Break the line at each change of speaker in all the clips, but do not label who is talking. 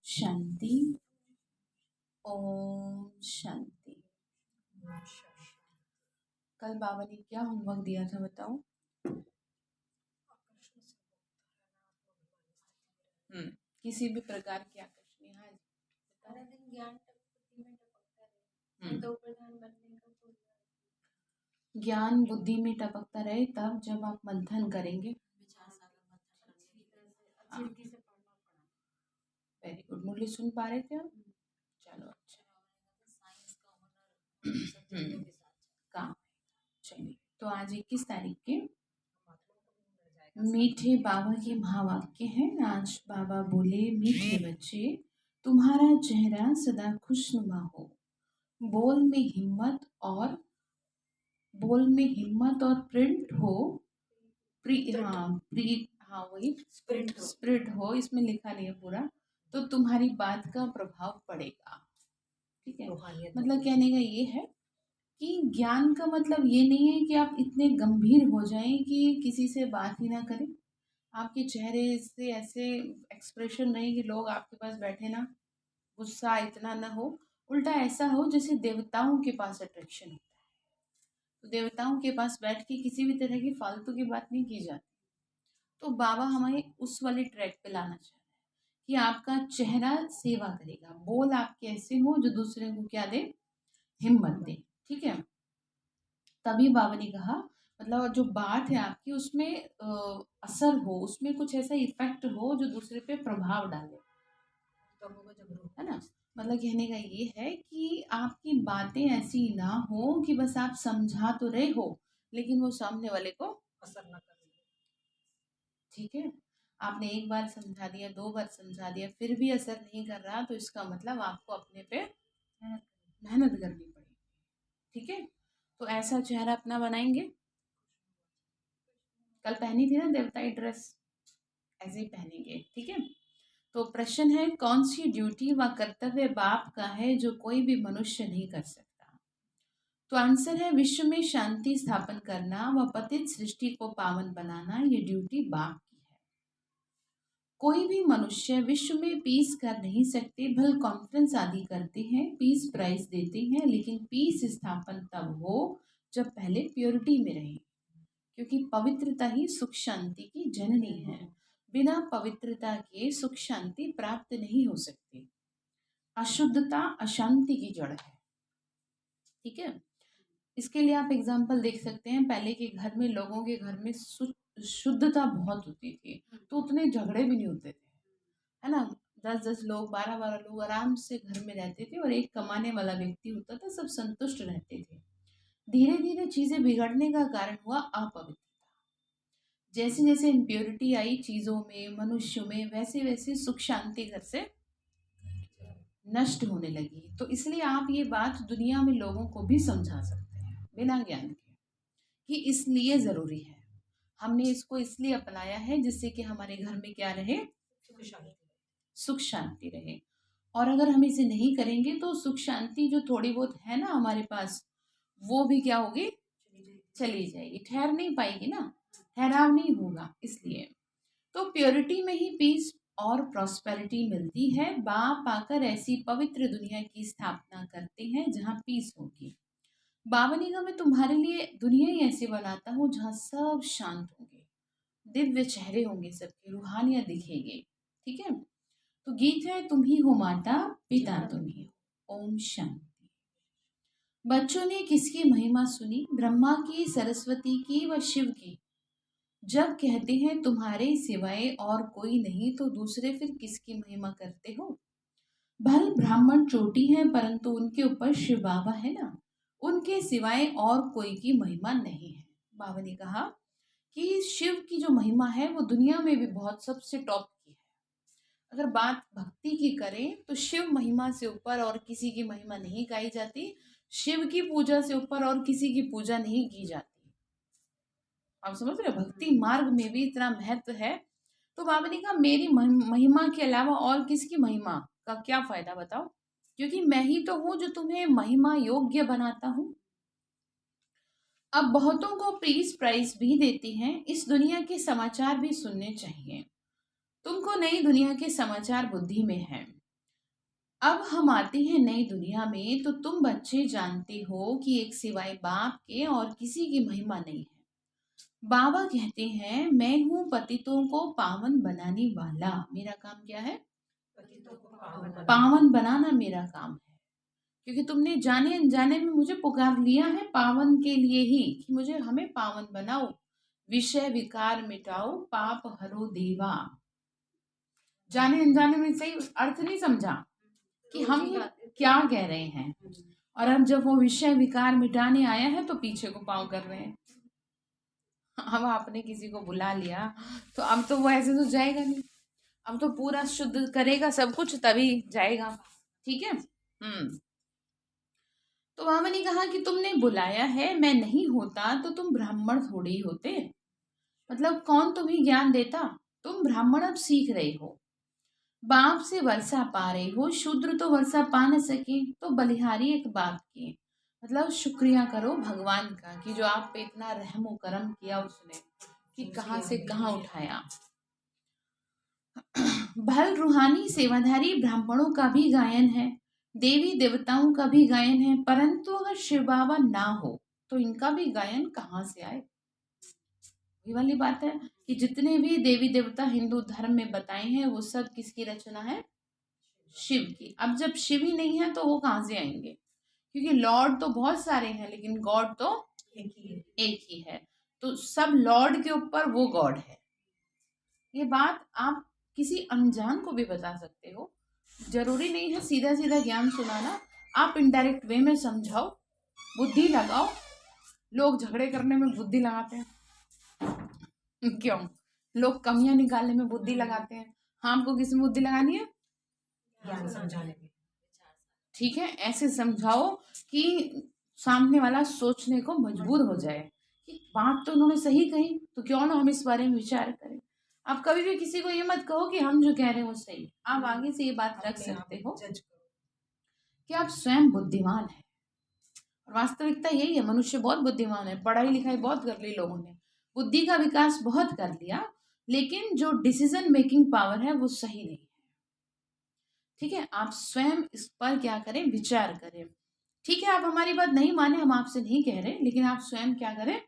शांति। ओम शांति। कल बाबा ने क्या होमवर्क दिया था बताओ। किसी भी प्रकार की आकर्षण। हाँ ज्ञान बुद्धि में टपकता रहे तब जब आप मंथन करेंगे। Very good. मुरली सुन पा रहे थे आप? चलो अच्छा। काम। चलिए तो आज 21 तारीख के मीठे बाबा के महावाक्य हैं। आज बाबा बोले, मीठे बच्चे तुम्हारा चेहरा सदा खुशनुमा हो, बोल में हिम्मत और प्रिंट हो। वही स्प्रिट हो, इसमें लिखा नहीं है पूरा, तो तुम्हारी बात का प्रभाव पड़ेगा। ठीक है, मतलब कहने का ये है कि ज्ञान का मतलब ये नहीं है कि आप इतने गंभीर हो जाएं कि किसी से बात ही ना करें। आपके चेहरे से ऐसे एक्सप्रेशन रहे कि लोग आपके पास बैठे ना, गुस्सा इतना ना हो, उल्टा ऐसा हो जैसे देवताओं के पास अट्रैक्शन होता है। तो देवताओं के पास बैठ के किसी भी तरह की फालतू की बात नहीं की जाती। तो बाबा हमें उस वाले ट्रैक पे लाना चाह रहे हैं कि आपका चेहरा सेवा करेगा, बोल आपके ऐसे हो जो दूसरे को क्या दे, हिम्मत दे। ठीक है, तभी बाबा ने कहा मतलब जो बात है आपकी उसमें असर हो, उसमें कुछ ऐसा इफेक्ट हो जो दूसरे पे प्रभाव डाले, है ना। मतलब कहने का ये है कि आपकी बातें ऐसी ना हो कि बस आप समझा तो रहे हो लेकिन वो सामने वाले को असर ना करे। ठीक है, आपने एक बार समझा दिया, 2 बार समझा दिया, फिर भी असर नहीं कर रहा, तो इसका मतलब आपको अपने पे मेहनत करनी पड़ेगी। ठीक है, तो ऐसा चेहरा अपना बनाएंगे। कल पहनी थी ना देवताई ड्रेस, ऐसे ही पहनेंगे। ठीक है, तो प्रश्न है, कौन सी ड्यूटी व कर्तव्य बाप का है जो कोई भी मनुष्य नहीं कर सकता? तो आंसर है, विश्व में शांति स्थापन करना व पतित सृष्टि को पावन बनाना, ये ड्यूटी बाप की है। कोई भी मनुष्य विश्व में पीस कर नहीं सकते। भल कॉन्फ्रेंस आदि करते हैं, पीस प्राइज देते हैं, लेकिन पीस स्थापन तब हो जब पहले प्योरिटी में रहे, क्योंकि पवित्रता ही सुख शांति की जननी है। बिना पवित्रता के सुख शांति प्राप्त नहीं हो सकती। अशुद्धता अशांति की जड़ है। ठीक है, इसके लिए आप एग्जाम्पल देख सकते हैं। पहले के घर में, लोगों के घर में शुद्धता बहुत होती थी, तो उतने झगड़े भी नहीं होते थे, है ना। 10-10 लोग, 12-12 लोग आराम से घर में रहते थे और एक कमाने वाला व्यक्ति होता था, सब संतुष्ट रहते थे। धीरे धीरे चीजें बिगड़ने का कारण हुआ अपवित्रता। जैसे जैसे इम्प्योरिटी आई चीजों में, मनुष्यों में, वैसे वैसे सुख शांति घर से नष्ट होने लगी। तो इसलिए आप ये बात दुनिया में लोगों को भी समझा सकते हैं बिना ज्ञान के कि इसलिए जरूरी है। हमने इसको इसलिए अपनाया है जिससे कि हमारे घर में क्या रहे, सुख शांति रहे। और अगर हम इसे नहीं करेंगे तो सुख शांति जो थोड़ी बहुत है ना हमारे पास, वो भी क्या होगी, चली जाएगी, ठहर नहीं पाएगी ना, ठहराव नहीं होगा। इसलिए तो प्योरिटी में ही पीस और प्रॉस्पेरिटी मिलती है। बाप आकर ऐसी पवित्र दुनिया की स्थापना करते हैं जहाँ पीस होगी। बाबा ने कहा, मैं तुम्हारे लिए दुनिया ही ऐसी बनाता हूँ जहाँ सब शांत होंगे, दिव्य चेहरे होंगे, सबके रूहानियां दिखेंगे। ठीक है, तो गीत है, तुम ही हो माता पिता तुम ही हो। ओम शांति। बच्चों ने किसकी महिमा सुनी? ब्रह्मा की, सरस्वती की व शिव की। जब कहते हैं तुम्हारे सिवाय और कोई नहीं, तो दूसरे फिर किसकी महिमा करते हो? भल ब्राह्मण चोटी है, परंतु उनके ऊपर शिव बाबा है ना, उनके सिवाय और कोई की महिमा नहीं है। बाबा ने कहा कि शिव की जो महिमा है वो दुनिया में भी बहुत सबसे टॉप की है। अगर बात भक्ति की करें तो शिव महिमा से ऊपर और किसी की महिमा नहीं गाई जाती। शिव की पूजा से ऊपर और किसी की पूजा नहीं की जाती। आप समझ रहे हो, भक्ति मार्ग में भी इतना महत्व है। तो बाबा ने कहा, मेरी महिमा के अलावा और किसकी महिमा का क्या फायदा बताओ, क्योंकि मैं ही तो हूं जो तुम्हें महिमा योग्य बनाता हूं। अब बहुतों को प्लीज प्राइज भी देती हैं, इस दुनिया के समाचार भी सुनने चाहिए। तुमको नई दुनिया के समाचार बुद्धि में है। अब हम आते हैं नई दुनिया में, तो तुम बच्चे जानते हो कि एक सिवाय बाप के और किसी की महिमा नहीं है। बाबा कहते हैं, मैं हूँ पतितों को पावन बनाने वाला। मेरा काम क्या है?
पतितों को पावन बनाना।
पावन बनाना मेरा काम है। क्योंकि तुमने जाने अनजाने में मुझे पुकार लिया है पावन के लिए ही, कि मुझे हमें पावन बनाओ, विषय विकार मिटाओ, पाप हरो देवा। जाने अनजाने में सही अर्थ नहीं समझा कि हम क्या कह रहे हैं। और अब जब वो विषय विकार मिटाने आया है तो पीछे को पाँव कर रहे हैं। अब आपने किसी को बुला लिया तो अब तो वो ऐसे तो जाएगा नहीं, अब तो पूरा शुद्ध करेगा सब कुछ तभी जाएगा। ठीक है। तो बाबा ने कहा कि तुमने बुलाया है, मैं नहीं होता तो तुम ब्राह्मण थोड़े ही होते। मतलब कौन तुम्हें ज्ञान देता? तुम ब्राह्मण अब सीख रहे हो, बाप से वर्षा पा रहे हो। शूद्र तो वर्षा पा न सके, तो बलिहारी एक बाप की। मतलब शुक्रिया करो भगवान का कि जो आप पे इतना रहम व करम किया उसने, कि कहाँ से कहाँ उठाया। भल रूहानी सेवाधारी ब्राह्मणों का भी गायन है, देवी देवताओं का भी गायन है, परंतु अगर शिव बाबा ना हो तो इनका भी गायन कहाँ से आए? ये वाली बात है कि जितने भी देवी देवता हिंदू धर्म में बताए हैं वो सब किसकी रचना है? शिव की। अब जब शिव ही नहीं है तो वो कहाँ से आएंगे? क्योंकि लॉर्ड तो बहुत सारे हैं लेकिन गॉड तो एक ही है। तो सब लॉर्ड के ऊपर वो गॉड है। ये बात आप किसी अनजान को भी बता सकते हो। जरूरी नहीं है सीधा सीधा ज्ञान सुनाना, आप इनडायरेक्ट वे में समझाओ, बुद्धि लगाओ। लोग झगड़े करने में बुद्धि लगाते हैं क्यों? लोग कमियां निकालने में बुद्धि लगाते हैं। हाँ, आपको किस में बुद्धि लगानी है?
ज्ञान समझाने में।
ठीक है, ऐसे समझाओ कि सामने वाला सोचने को मजबूर हो जाए कि बात तो उन्होंने सही कही, तो क्यों ना हम इस बारे में विचार करें। आप कभी भी किसी को ये मत कहो कि हम जो कह रहे हैं वो सही। आप आगे से ये बात रख सकते हो कि आप स्वयं बुद्धिमान हैं। और वास्तविकता यही है, मनुष्य बहुत बुद्धिमान है, पढ़ाई लिखाई बहुत कर ली लोगों ने, बुद्धि का विकास बहुत कर लिया, लेकिन जो डिसीजन मेकिंग पावर है वो सही नहीं है। ठीक है, आप स्वयं इस पर क्या करें? विचार करें। ठीक है, आप हमारी बात नहीं माने, हम आपसे नहीं कह रहे, लेकिन आप स्वयं क्या करें?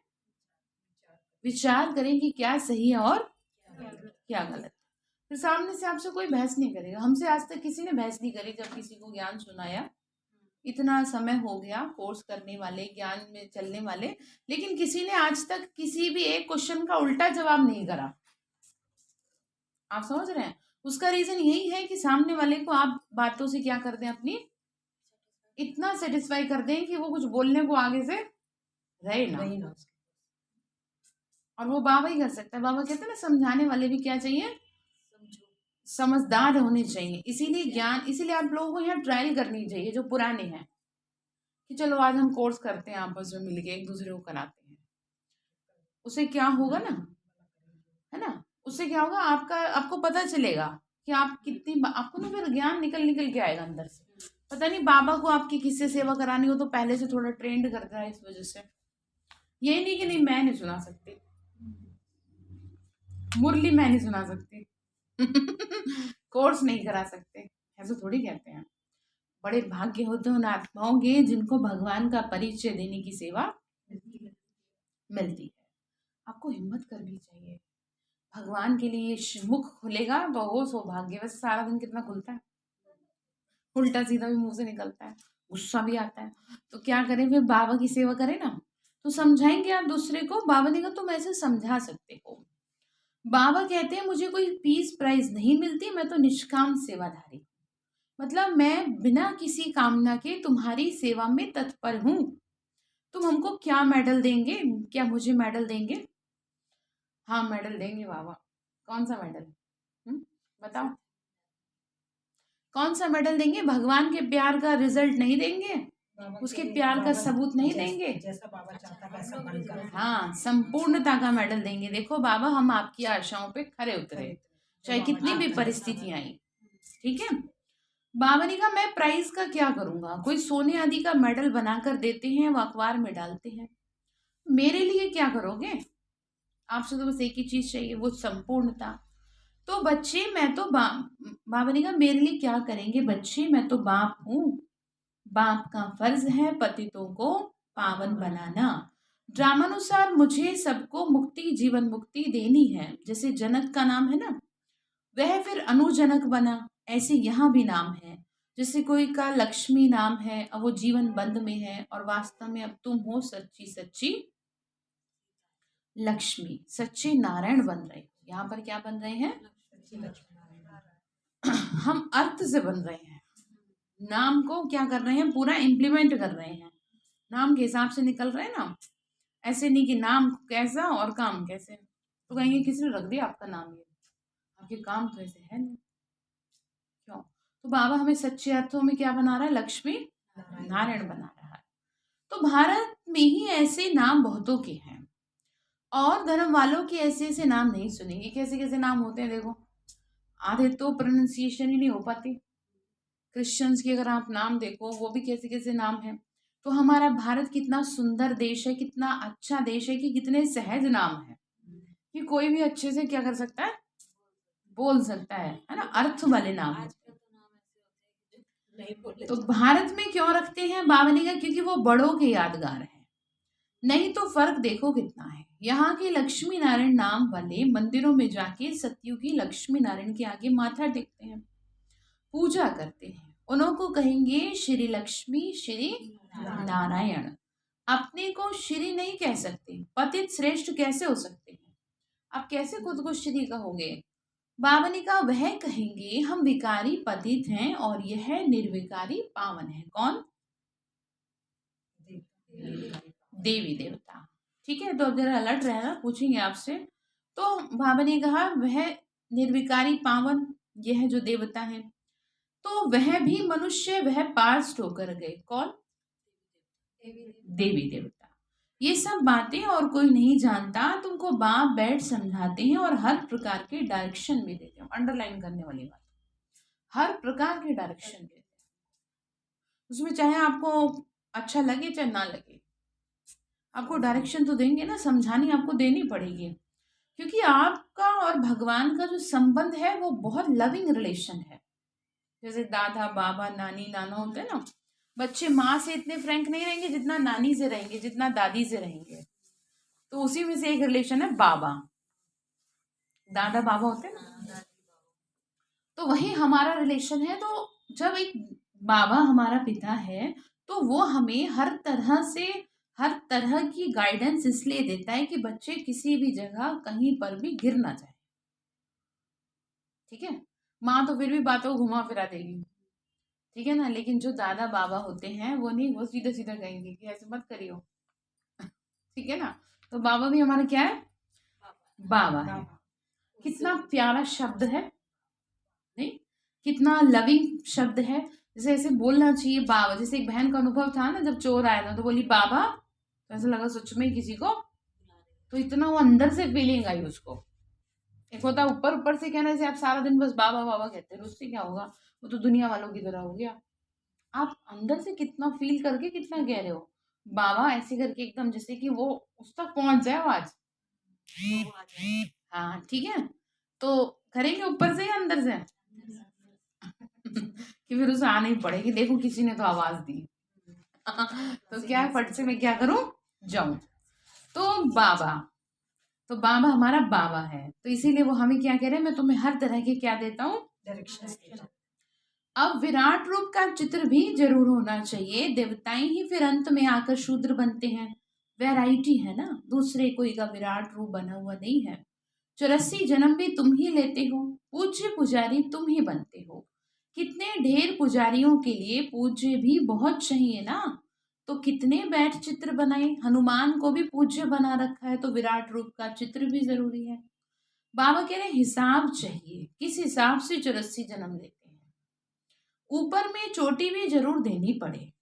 विचार करें कि क्या सही है और क्या गलत। फिर सामने से आपसे कोई बहस नहीं करेगा। हमसे आज तक किसी ने बहस नहीं करी जब किसी को ज्ञान सुनाया। इतना समय हो गया कोर्स करने वाले, ज्ञान में चलने वाले, लेकिन किसी ने आज तक किसी भी एक क्वेश्चन का उल्टा जवाब नहीं करा। आप समझ रहे हैं? उसका रीजन यही है कि सामने वाले को आप बातों से क्या कर दें, अपनी इतना सेटिस्फाई कर दें कि वो कुछ बोलने को आगे से रहे ना। और वो बाबा ही कर सकता है। बाबा कहते हैं ना, समझाने वाले भी क्या चाहिए? समझदार होने चाहिए। इसीलिए ज्ञान, इसीलिए आप लोगों को यहाँ ट्रायल करनी चाहिए जो पुराने हैं, कि चलो आज हम कोर्स करते हैं, आपस में मिलके एक दूसरे को कराते हैं। उससे क्या होगा ना, है ना, उससे क्या होगा, आपको पता चलेगा कि आप कितनी, आपको ना फिर ज्ञान निकल निकल के आएगा अंदर से। पता नहीं बाबा को आपकी किससे सेवा करानी हो तो पहले से थोड़ा ट्रेंड करता है इस वजह से। ये नहीं कि नहीं मैं नहीं सुना सकती, मुरली मैं नहीं सुना सकती कोर्स नहीं करा सकते, ऐसा थोड़ी कहते हैं। बड़े भाग्य होते हैं उन आत्माओं के जिनको भगवान का परिचय देने की सेवा मिलती है। आपको हिम्मत करनी चाहिए। भगवान के लिए मुख खुलेगा तो वो सौभाग्य। वैसे सारा दिन कितना खुलता है, उल्टा सीधा भी मुंह से निकलता है, गुस्सा भी आता है। तो क्या करें फिर? बाबा की सेवा करें ना, तो समझाएंगे आप दूसरे को। बाबा ने कहा तुम ऐसे समझा सकते हो। बाबा कहते हैं मुझे कोई फीस प्राइस नहीं मिलती, मैं तो निष्काम सेवाधारी। मतलब मैं बिना किसी कामना के तुम्हारी सेवा में तत्पर हूँ। तुम हमको क्या मेडल देंगे? क्या मुझे मेडल देंगे? हाँ मेडल देंगे बाबा। कौन सा मेडल? बताओ कौन सा मेडल देंगे? भगवान के प्यार का रिजल्ट नहीं देंगे, उसके प्यार का सबूत नहीं देंगे,
जैसा बाबा चाहता है वैसा बनकर।
हाँ, संपूर्णता का मेडल देंगे। देखो बाबा, हम आपकी आशाओं पे खरे उतरे, चाहे कितनी भी परिस्थितियां आई। ठीक है। बाबा ने कहा मैं प्राइज का क्या करूंगा? कोई सोने आदि का मेडल बनाकर देते हैं, वो अखबार में डालते हैं, मेरे लिए क्या करोगे? आपसे तो बस एक ही चीज चाहिए, वो संपूर्णता। तो बच्चे मैं तो बाबा ने कहा मेरे लिए क्या करेंगे बच्चे, मैं तो बाप हूँ, बाप का फर्ज है पतितों को पावन बनाना। ड्रामानुसार मुझे सबको मुक्ति, जीवन मुक्ति देनी है। जैसे जनक का नाम है ना, वह फिर अनुजनक बना, ऐसे यहाँ भी नाम है। जैसे कोई का लक्ष्मी नाम है, अब वो जीवन बंद में है और वास्तव में अब तुम हो सच्ची सच्ची लक्ष्मी, सच्चे नारायण बन रहे हो। यहाँ पर क्या बन रहे हैं? हम अर्थ से बन रहे हैं, नाम को क्या कर रहे हैं, पूरा इम्प्लीमेंट कर रहे हैं, नाम के हिसाब से निकल रहे हैं ना। ऐसे नहीं कि नाम कैसा और काम कैसे, तो कहेंगे किसी ने रख दिया आपका नाम, ये आपके काम तो ऐसे है नहीं, क्यों? तो बाबा हमें सच्चे अर्थों में क्या बना रहा है? लक्ष्मी नारायण बना रहा है। तो भारत में ही ऐसे नाम बहुतों के हैं और धर्म वालों के ऐसे ऐसे नाम नहीं सुनेंगे। कैसे कैसे नाम होते हैं देखो, आधे तो प्रोनाउंसिएशन ही नहीं हो पाती। क्रिश्चियंस के अगर आप नाम देखो, वो भी कैसे कैसे नाम है। तो हमारा भारत कितना सुंदर देश है, कितना अच्छा देश है कि कितने सहज नाम है कि कोई भी अच्छे से क्या कर सकता है, बोल सकता है ना, अर्थ वाले नाम है। तो भारत में क्यों रखते हैं बाबा ने कहा क्योंकि वो बड़ों के यादगार है। नहीं तो फर्क देखो कितना है। यहाँ के लक्ष्मी नारायण नाम वाले मंदिरों में जाके सतयुगी लक्ष्मी नारायण के आगे माथा टेकते हैं, पूजा करते हैं, उनको कहेंगे श्री लक्ष्मी श्री नारायण। अपने को श्री नहीं कह सकते, पतित श्रेष्ठ कैसे हो सकते हैं? आप कैसे खुद को श्री कहोगे? बाबा ने कहा वह कहेंगे हम विकारी पतित हैं और यह निर्विकारी पावन है। कौन? देवी देवता। ठीक है, तो अब जरा अलर्ट रहना, पूछेंगे आपसे। तो बाबा ने कहा वह निर्विकारी पावन, यह जो देवता है, तो वह भी मनुष्य, वह पास्ट होकर गए। कौन? देवी देवता। ये सब बातें और कोई नहीं जानता, तुमको बाप बैठ समझाते हैं और हर प्रकार के डायरेक्शन भी देते हैं। अंडरलाइन करने वाली बात, हर प्रकार के डायरेक्शन देते हैं, उसमें चाहे आपको अच्छा लगे चाहे ना लगे, आपको डायरेक्शन तो देंगे ना, समझानी आपको देनी पड़ेगी। क्योंकि आपका और भगवान का जो संबंध है वो बहुत लविंग रिलेशन है। जैसे दादा बाबा नानी नाना होते हैं ना, बच्चे माँ से इतने फ्रैंक नहीं रहेंगे जितना नानी से रहेंगे, जितना दादी से रहेंगे। तो उसी में से एक रिलेशन है बाबा, दादा बाबा होते हैं ना, तो वही हमारा रिलेशन है। तो जब एक बाबा हमारा पिता है तो वो हमें हर तरह से, हर तरह की गाइडेंस इसलिए देता है कि बच्चे किसी भी जगह कहीं पर भी गिर ना जाए। ठीक है, माँ तो फिर भी बातों को घुमा फिरा देगी, ठीक है ना, लेकिन जो दादा बाबा होते हैं वो नहीं, वो सीधा सीधा कहेंगे कि ऐसे मत करियो। ठीक है ना, तो बाबा भी हमारा क्या है? बाबा है। कितना प्यारा शब्द है, नहीं? कितना लविंग शब्द है। जैसे ऐसे बोलना चाहिए बाबा। जैसे एक बहन का अनुभव था ना, जब चोर आया था तो बोली बाबा, तो ऐसा लगा सच में किसी को, तो इतना वो अंदर से फीलिंग आई उसको। एक होता ऊपर ऊपर से कहने से, आप सारा दिन बस बाबा बाबा कहते रहो, उससे क्या होगा, वो तो दुनिया वालों की तरह हो गया। आप अंदर से कितना फील करके कितना कह रहे हो बाबा, ऐसे करके एकदम जैसे कि वो उस तक पहुंच जाए आवाज। हाँ ठीक है, तो करेंगे ऊपर से या अंदर से? कि फिर उसे आना ही पड़ेगी, देखो किसी ने तो आवाज दी। तो क्या है, फट से मैं क्या करूं, जाऊं। तो बाबा, तो बाबा हमारा बाबा है, तो इसीलिए वो हमें क्या कह रहे हैं, मैं तुम्हें हर तरह के क्या देता हूँ, डायरेक्शन। अब विराट रूप का चित्र भी जरूर होना चाहिए, देवताएं ही फिर अंत में आकर शूद्र बनते हैं। वैरायटी है ना, दूसरे कोई का विराट रूप बना हुआ नहीं है। 84 जन्म भी तुम ही लेते हो, पूज्य पुजारी तुम ही बनते हो। कितने ढेर पुजारियों के लिए पूज्य भी बहुत चाहिए ना, तो कितने बैठ चित्र बनाए। हनुमान को भी पूज्य बना रखा है, तो विराट रूप का चित्र भी जरूरी है। बाबा कह रहे हिसाब चाहिए, किस हिसाब से 84 जन्म लेते हैं। ऊपर में चोटी भी जरूर देनी पड़े।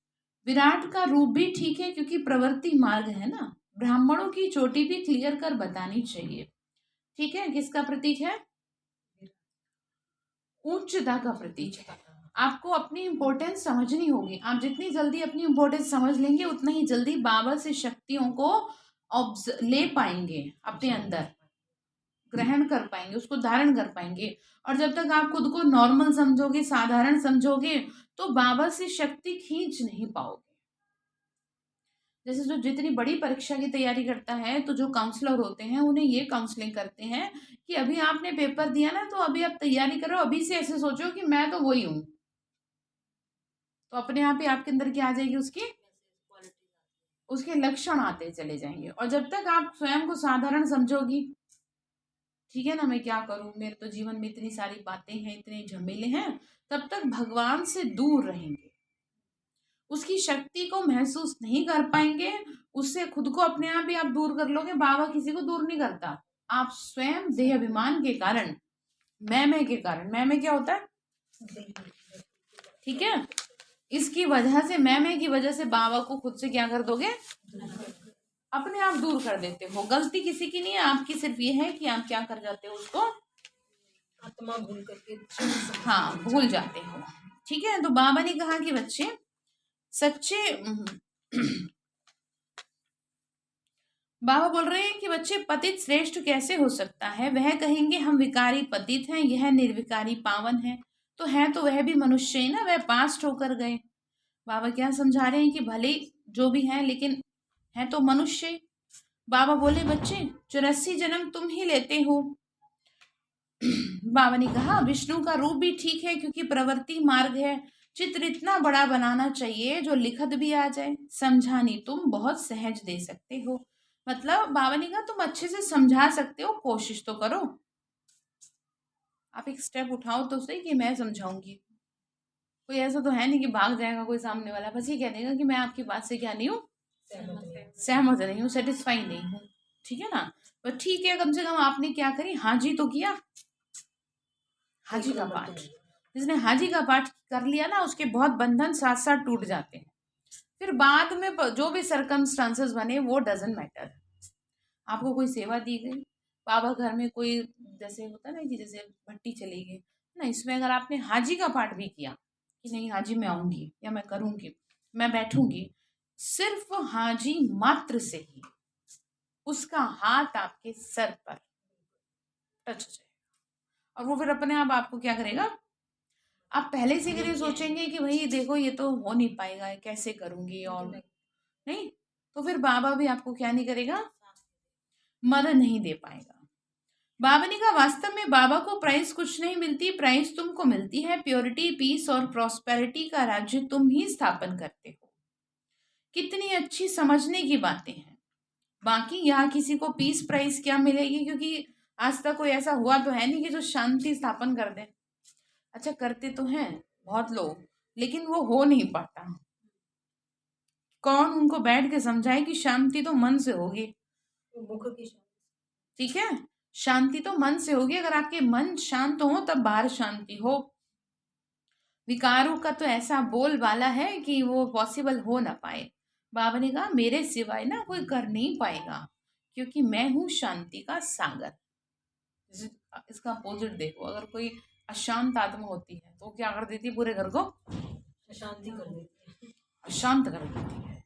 विराट का रूप भी ठीक है क्योंकि प्रवृत्ति मार्ग है ना, ब्राह्मणों की चोटी भी क्लियर कर बतानी चाहिए। ठीक है, किसका प्रतीक है? उच्चता का प्रतीक है। आपको अपनी इंपॉर्टेंस समझनी होगी। आप जितनी जल्दी अपनी इंपॉर्टेंस समझ लेंगे उतना ही जल्दी बाबा से शक्तियों को ले पाएंगे अपने अंदर, ग्रहण कर पाएंगे, उसको धारण कर पाएंगे। और जब तक आप खुद को नॉर्मल समझोगे, साधारण समझोगे, तो बाबा से शक्ति खींच नहीं पाओगे। जैसे जो जितनी बड़ी परीक्षा की तैयारी करता है, तो जो काउंसलर होते हैं उन्हें ये काउंसलिंग करते हैं कि अभी आपने पेपर दिया ना, तो अभी आप तैयारी करो, अभी से ऐसे सोचो कि मैं तो वही हूँ। तो अपने आप ही आपके अंदर क्या आ जाएगी, उसके लक्षण आते चले जाएंगे। और जब तक आप स्वयं को साधारण समझोगी, ठीक है ना, मैं क्या करूं, मेरे तो जीवन में इतनी सारी बातें हैं, इतने झमेले हैं, तब तक भगवान से दूर रहेंगे, उसकी शक्ति को महसूस नहीं कर पाएंगे। उससे खुद को अपने आप ही आप दूर कर लोगे। बाबा किसी को दूर नहीं करता, आप स्वयं देह अभिमान के कारण, मैं के कारण, मैं क्या होता है, ठीक है, इसकी वजह से, मैं की वजह से बाबा को खुद से क्या कर दोगे, अपने आप दूर कर देते हो। गलती किसी की नहीं है, आपकी सिर्फ ये है कि आप क्या कर जाते हो, उसको
आत्मा भूल करके
हाँ भूल जाते हो। ठीक है, तो बाबा ने कहा कि बच्चे सच्चे बाबा बोल रहे हैं कि बच्चे पतित श्रेष्ठ कैसे हो सकता है। वह कहेंगे हम विकारी पतित हैं, यह निर्विकारी पावन है। तो है तो वह भी मनुष्य ही ना, वह पास्ट होकर गए। बाबा क्या समझा रहे हैं कि भले जो भी है, लेकिन है तो मनुष्य। बाबा बोले बच्चे 84 जन्म तुम ही लेते हो। बाबा ने कहा विष्णु का रूप भी ठीक है, क्योंकि प्रवृत्ति मार्ग है। चित्र इतना बड़ा बनाना चाहिए जो लिखत भी आ जाए। समझानी तुम बहुत सहज दे सकते हो। मतलब बाबा ने कहा तुम अच्छे से समझा सकते हो, कोशिश तो करो। आप एक स्टेप उठाओ तो सही कि मैं समझाऊंगी। कोई ऐसा तो है नहीं कि भाग जाएगा कोई सामने वाला, बस ये कह देगा कि मैं आपकी बात से क्या नहीं हूँ, सहमत नहीं हूँ, सेटिस्फाई नहीं हूँ। ठीक है ना, तो ठीक है, कम से कम आपने क्या करी, हाजी तो किया। हाजी का पाठ, जिसने हाजी का पाठ कर लिया ना, उसके बहुत बंधन साथ साथ टूट जाते हैं। फिर बाद में जो भी सरकमस्टांसेस बने वो डजंट मैटर। आपको कोई सेवा दी गई, बाबा घर में कोई जैसे होता है ना कि जैसे भट्टी चली गई ना, इसमें अगर आपने हाजी का पाठ भी किया कि नहीं हाजी मैं आऊंगी या मैं करूंगी, मैं बैठूंगी, सिर्फ हाजी मात्र से ही उसका हाथ आपके सर पर टच हो जाएगा, और वो फिर अपने आप आपको क्या करेगा, आप पहले से अगर ये सोचेंगे कि भाई देखो ये तो हो नहीं पाएगा, कैसे करूंगी, और नहीं, तो फिर बाबा भी आपको क्या नहीं करेगा, मदद नहीं दे पाएगा। बाबा ने कहा वास्तव में बाबा को प्राइस कुछ नहीं मिलती, प्राइस तुमको मिलती है। प्योरिटी, पीस और प्रॉस्पेरिटी का राज्य तुम ही स्थापन करते हो। कितनी अच्छी समझने की बातें हैं। बाकी यहाँ किसी को पीस प्राइस क्या मिलेगी, क्योंकि आज तक कोई ऐसा हुआ तो है नहीं कि जो शांति स्थापन कर दे। अच्छा करते तो हैं बहुत लोग, लेकिन वो हो नहीं पाता। कौन उनको बैठ के समझाए कि शांति तो मन से होगी।
मुख की
ठीक है, शांति तो मन से होगी। अगर आपके मन शांत हो तब बाहर शांति हो। विकारों का तो ऐसा बोलबाला है कि वो पॉसिबल हो ना पाए। बाबा ने कहा मेरे सिवाय ना कोई कर नहीं पाएगा, क्योंकि मैं हूं शांति का सागर। इसका अपोजिट देखो, अगर कोई अशांत आत्मा होती है तो क्या कर देती है, पूरे घर को
शांति कर देती है,
अशांत कर देती है।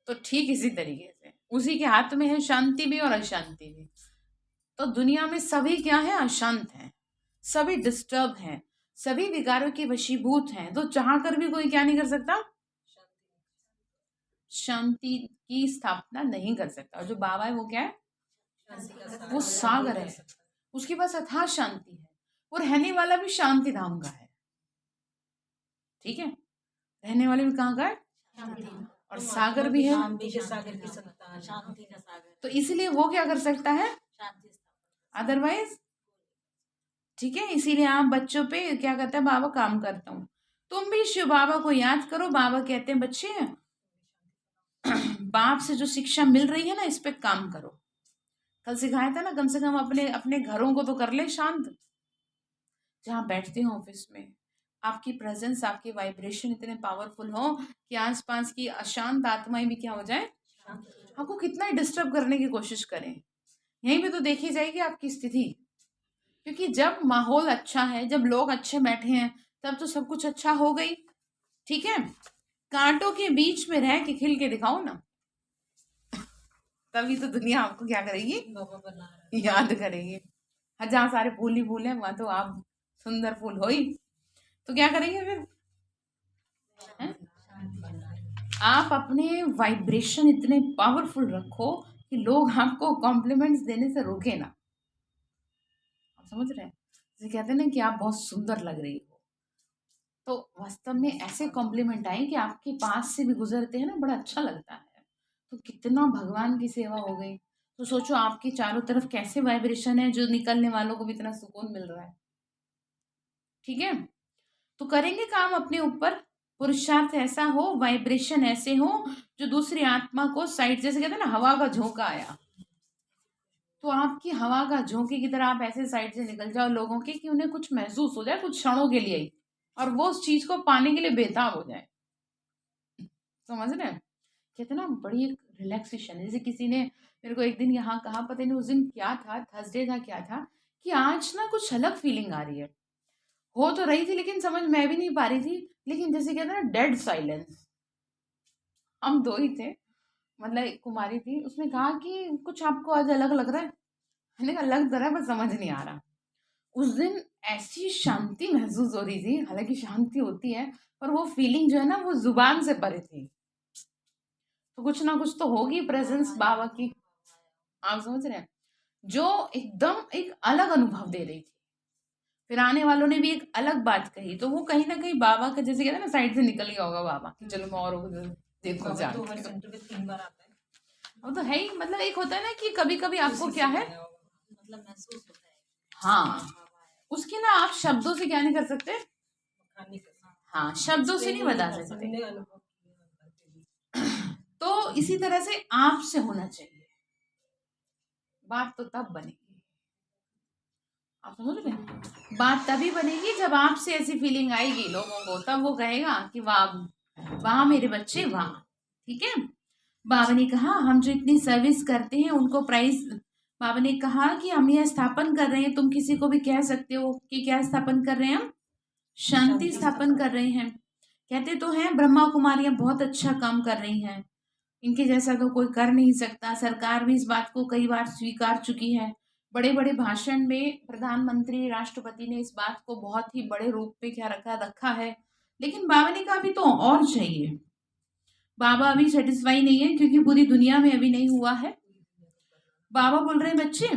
तो ठीक इसी तरीके से उसी के हाथ में है शांति भी और अशांति भी। तो दुनिया में सभी क्या है, अशांत हैं, सभी डिस्टर्ब हैं, सभी विकारों के वशीभूत हैं। तो चाह कर भी कोई क्या नहीं कर सकता, शांति की स्थापना नहीं कर सकता। और जो बाबा है वो क्या है, वो सागर है, उसके पास अथाह शांति है। वो रहने वाला भी शांति धाम का है। ठीक है, रहने वाले भी कहाँ का है, और सागर भी है,
सागर की सत्ता,
शांति का सागर।
तो इसलिए वो क्या कर सकता है,
शांति
अदरवाइज। ठीक है, इसीलिए आप बच्चों पे क्या कहते हैं, बाबा काम करता हूँ। तुम भी शिव बाबा को याद करो। बाबा कहते हैं बच्चे बाप से जो शिक्षा मिल रही है ना, इस पे काम करो। कल सिखाया था ना, कम से कम अपने अपने घरों को तो कर ले शांत। जहाँ बैठते हो ऑफिस में, आपकी प्रेजेंस, आपकी वाइब्रेशन इतने पावरफुल हो कि आसपास की अशांत आत्माएं भी क्या हो जाए, आपको कितना ही डिस्टर्ब करने की कोशिश करें। यहीं पे तो देखी जाएगी आपकी स्थिति। क्योंकि जब माहौल अच्छा है, जब लोग अच्छे बैठे हैं, तब तो सब कुछ अच्छा हो गई। ठीक है, कांटों के बीच में रह के खिल के दिखाओ ना। तभी तो दुनिया आपको क्या करेगी,
बाबा बना रहा है।
याद करेगी। जहाँ सारे फूल ही फूल है वहां तो आप सुंदर फूल हो ही, तो क्या करेंगे फिर हैं? आप अपने वाइब्रेशन इतने पावरफुल रखो कि लोग आपको कॉम्प्लीमेंट्स देने से रोके ना। आप समझ रहे हैं, जैसे कहते हैं ना कि आप बहुत सुंदर लग रही हो, तो वास्तव में ऐसे कॉम्प्लीमेंट आए कि आपके पास से भी गुजरते हैं ना, बड़ा अच्छा लगता है। तो कितना भगवान की सेवा हो गई। तो सोचो आपके चारों तरफ कैसे वाइब्रेशन है, जो निकलने वालों को भी इतना सुकून मिल रहा है। ठीक है, तो करेंगे काम अपने ऊपर, पुरुषार्थ ऐसा हो, वाइब्रेशन ऐसे हो जो दूसरी आत्मा को साइड, जैसे कहते हैं ना हवा का झोंका आया, तो आपकी हवा का झोंके की तरह आप ऐसे साइड से निकल जाओ लोगों के, कि उन्हें कुछ महसूस हो जाए कुछ क्षणों के लिए ही, और वो उस चीज को पाने के लिए बेताब हो जाए। समझ रहे हैं, कहते हैं ना बड़ी एक रिलैक्सेशन है। जैसे किसी ने मेरे को एक दिन यहाँ कहा, पता नहीं उस दिन क्या था, थर्सडे था क्या था, कि आज ना कुछ अलग फीलिंग आ रही है। हो तो रही थी लेकिन समझ मैं भी नहीं पा रही थी, लेकिन जैसे कहते हैं ना डेड साइलेंस। हम दो ही थे, मतलब एक कुमारी थी, उसने कहा कि कुछ आपको आज अलग लग रहा है। मैंने कहा लग तो रहा है पर समझ नहीं आ रहा। उस दिन ऐसी शांति महसूस हो रही थी, हालांकि शांति होती है पर वो फीलिंग जो है ना वो जुबान से परे थी। तो कुछ ना कुछ तो होगी प्रेजेंस बाबा की, आप समझ रहे हैं, जो एकदम एक अलग अनुभव दे रही थी। फिर आने वालों ने भी एक अलग बात कही, तो वो कहीं ना कहीं बाबा का, जैसे कहते हैं ना साइड से निकल गया होगा बाबा कि चलो मैं और उधर देखो
बाबा
जान
तो हर सेंटर पे 3 बार आता है।
वो तो है ही, मतलब एक होता है ना कि कभी कभी आपको क्या है,
मतलब महसूस होता है।
हाँ, उसकी ना आप शब्दों से क्या नहीं कर सकते,
खाने का
हाँ शब्दों से नहीं बता सकते।
हमने अनुभव किया।
तो इसी तरह से आपसे होना चाहिए, बात तो तब बनेगी, आप समझ रहे हैं, बात तभी बनेगी जब आपसे ऐसी फीलिंग आएगी लोगों को, तब वो कहेगा कि वाह वाह मेरे बच्चे वाह। ठीक है, बाबा ने कहा हम जो इतनी सर्विस करते हैं उनको प्राइस, बाबा ने कहा कि हम यह स्थापन कर रहे हैं, तुम किसी को भी कह सकते हो कि क्या स्थापन कर रहे हैं हम, शांति स्थापन कर रहे हैं। कहते तो हैं ब्रह्मा कुमारियां बहुत अच्छा काम कर रही हैं, इनके जैसा तो कोई कर नहीं सकता। सरकार भी इस बात को कई बार स्वीकार चुकी है, बड़े बड़े भाषण में प्रधानमंत्री राष्ट्रपति ने इस बात को बहुत ही बड़े रूप में क्या रखा रखा है। लेकिन बाबा ने कहा अभी तो और चाहिए, बाबा अभी सेटिस्फाई नहीं है क्योंकि पूरी दुनिया में अभी नहीं हुआ है। बाबा बोल रहे हैं बच्चे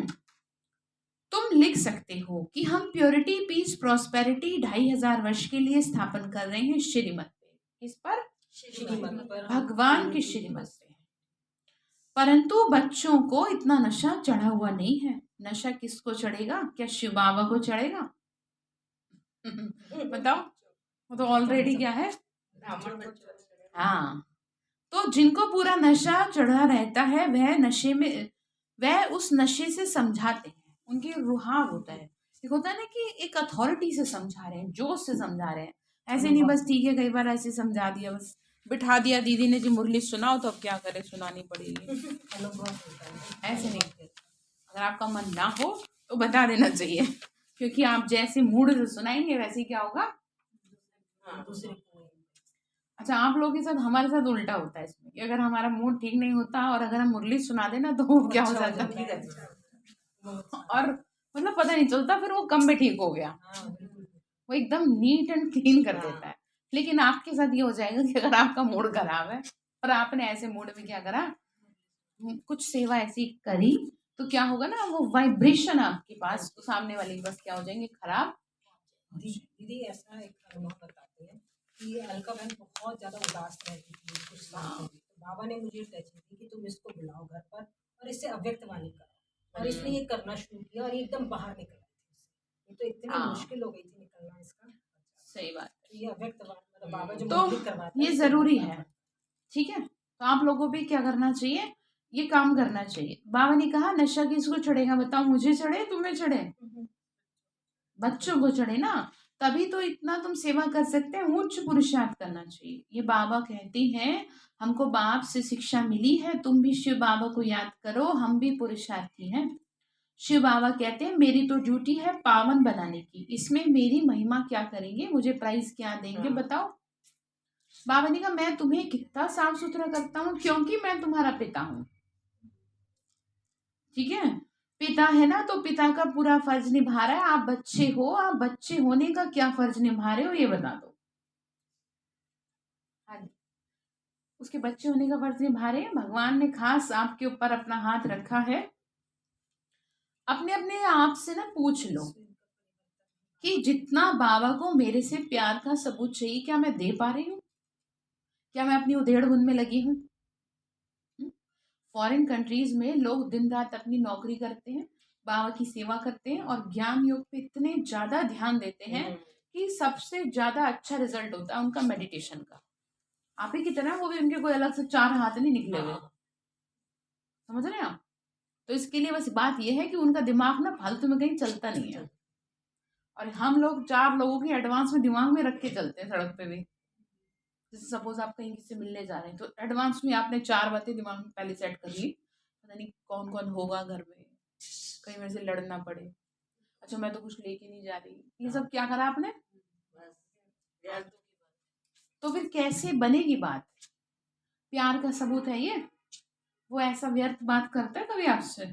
तुम लिख सकते हो कि हम प्योरिटी पीस प्रॉस्पेरिटी 2500 वर्ष के लिए स्थापन कर रहे हैं श्रीमत पे, इस पर
श्रीमत पर
भगवान की श्रीमत पे। परंतु बच्चों को इतना नशा चढ़ा हुआ नहीं है। नशा किसको चढ़ेगा, क्या शिव बाबा को चढ़ेगा? बताओ, वो तो ऑलरेडी क्या है, हाँ। तो जिनको पूरा नशा चढ़ा रहता है वह नशे में, वह उस नशे से समझाते हैं, उनके रुहाव होता है, एक होता है ना कि एक अथॉरिटी से समझा रहे हैं, जोश से समझा रहे हैं, ऐसे नहीं बस ठीक है कई बार ऐसे समझा दिया, बस बिठा दिया दीदी ने जी मुरली सुनाओ तो अब क्या करे सुनानी पड़ेगी,
अनुभव होता है।
ऐसे नहीं। अगर आपका मन ना हो तो बता देना चाहिए, क्योंकि आप जैसे मूड से सुनाएंगे वैसे ही क्या होगा।
हाँ, दूसरे को
अच्छा, आप लोगों के साथ हमारे साथ उल्टा होता है इसमें, कि अगर हमारा मूड ठीक नहीं होता और अगर हम मुरली सुना देना तो वो क्या हो
अच्छा
जाता
जाता
है,
है।
और मतलब पता नहीं चलता, फिर वो कम में ठीक हो गया,
हाँ, बिल्कुल।
वो एकदम नीट एंड क्लीन कर देता है। लेकिन आपके साथ ये हो जाएगा कि अगर आपका मूड खराब है और आपने ऐसे मूड में क्या करा, कुछ सेवा ऐसी करी, तो क्या होगा ना, वो वाइब्रेशन आपके पास तो सामने वाले के पास क्या हो जाएंगे, खराब।
दीदी ऐसा एक अनुभव बताते हैं कि अलका बहन बहुत ज्यादा उदास रहती थी कुछ साल पहले, तो बाबा ने मुझे टच की कि तुम इसको बुलाओ घर पर और इससे अव्यक्त वाणी करो, और इसने ये करना शुरू किया और ये एकदम बाहर निकल आई थी उससे। ये तो इतनी
हाँ।
मुश्किल हो गई थी निकलना इसका।
सही बात
तो ये अव्यक्त वाणी मतलब बाबा जो
तो
मुरली करवाता है
ये
इससे
जरूरी
बहुत
है।
लाभ
ठीक है, तो आप लोगों पे क्या करना चाहिए, ये काम करना चाहिए। बाबा ने कहा नशा किसको चढ़ेगा बताओ, मुझे चढ़े तुम्हें चढ़े,
आता है।
बच्चों को चढ़े ना, तभी तो इतना तुम सेवा कर सकते हैं, उच्च पुरुषार्थ करना चाहिए। ये बाबा कहते हैं हमको बाप से शिक्षा मिली है, तुम भी शिव बाबा को याद करो, हम भी पुरुषार्थी हैं। शिव बाबा कहते हैं मेरी तो ड्यूटी है पावन बनाने की, इसमें मेरी महिमा क्या करेंगे, मुझे प्राइज क्या देंगे बताओ। बाबा ने कहा मैं तुम्हें कितना साफ सुथरा करता हूँ क्योंकि मैं तुम्हारा पिता हूँ। ठीक है। पिता है ना, तो पिता का पूरा फर्ज निभा रहा है। आप बच्चे हो, आप बच्चे होने का क्या फर्ज निभा रहे हो ये बता दो। हाँ जी, उसके बच्चे होने का फर्ज निभा रहे हैं। भगवान ने खास आपके ऊपर अपना हाथ रखा है। अपने अपने आप से ना पूछ लो कि जितना बाबा को मेरे से प्यार का सबूत चाहिए, क्या मैं दे पा रही हूँ? क्या मैं अपनी उधेड़-बुन में लगी हूँ? फॉरेन कंट्रीज में लोग दिन रात अपनी नौकरी करते हैं, बाबा की सेवा करते हैं और ज्ञान योग पे इतने ज्यादा ध्यान देते हैं कि सबसे ज्यादा अच्छा रिजल्ट होता है उनका मेडिटेशन का। आप ही की तरह वो भी, उनके कोई अलग से 4 हाथ नहीं निकले हुए। समझ रहे हैं आप? तो इसके लिए बस बात यह है कि उनका दिमाग ना फालतू में कहीं चलता नहीं है। और हम लोग 4 लोगों की एडवांस में दिमाग में रख के चलते हैं सड़क पे भी। जैसे सपोज आप कहीं किसी से मिलने जा रहे हैं तो एडवांस में आपने 4 बातें दिमाग में पहले सेट कर ली। पता नहीं कौन कौन होगा घर में, कहीं मेरे से लड़ना पड़े, अच्छा मैं तो कुछ लेके नहीं जा रही, ये सब क्या करा आपने? तो फिर कैसे बनेगी बात? प्यार का सबूत है ये। वो ऐसा व्यर्थ बात करता है कभी आपसे?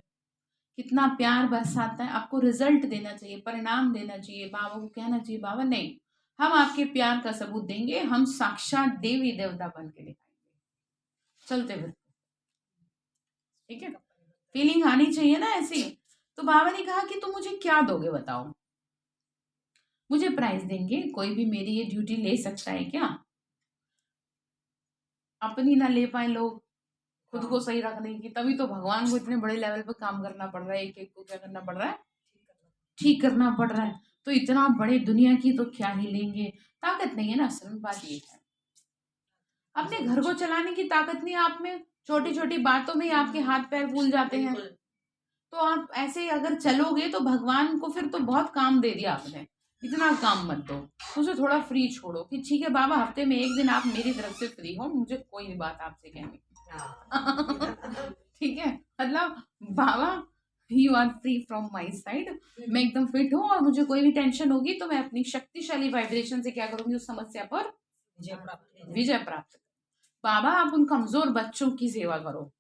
कितना प्यार बरसाता है। आपको रिजल्ट देना चाहिए, परिणाम देना चाहिए, बाबा को कहना चाहिए बाबा नहीं, हम आपके प्यार का सबूत देंगे, हम साक्षात देवी देवता बन के दिखाएंगे चलते हुए। ठीक है, फीलिंग आनी चाहिए ना ऐसी। तो बाबा ने कहा कि तुम मुझे क्या दोगे बताओ? मुझे प्राइज देंगे, कोई भी मेरी ये ड्यूटी ले सकता है क्या? अपनी ना ले पाए लोग खुद को सही रखने की, तभी तो भगवान को इतने बड़े लेवल पे काम करना पड़ रहा है। एक एक को क्या करना पड़ रहा है? ठीक करना पड़ रहा है। तो इतना बड़े दुनिया की तो क्या ही लेंगे, ताकत नहीं है ना। असल में बात ये है, अपने घर को चलाने की ताकत नहीं आप में। छोटी छोटी बातों में ही आपके हाथ पैर फूल जाते हैं। तो आप ऐसे अगर चलोगे तो भगवान को फिर तो बहुत काम दे दिया आपने। इतना काम मत दो, उसे थोड़ा फ्री छोड़ो कि ठीक है बाबा, हफ्ते में एक दिन आप मेरी तरफ से फ्री हो, मुझे कोई भी बात आपसे कहनी। ठीक है, मतलब बाबा you are free from my side, मैं एकदम फिट हूँ और मुझे कोई भी टेंशन होगी तो मैं अपनी शक्तिशाली वाइब्रेशन से क्या करूंगी, उस समस्या पर विजय प्राप्त। बाबा आप उन कमजोर बच्चों की सेवा करो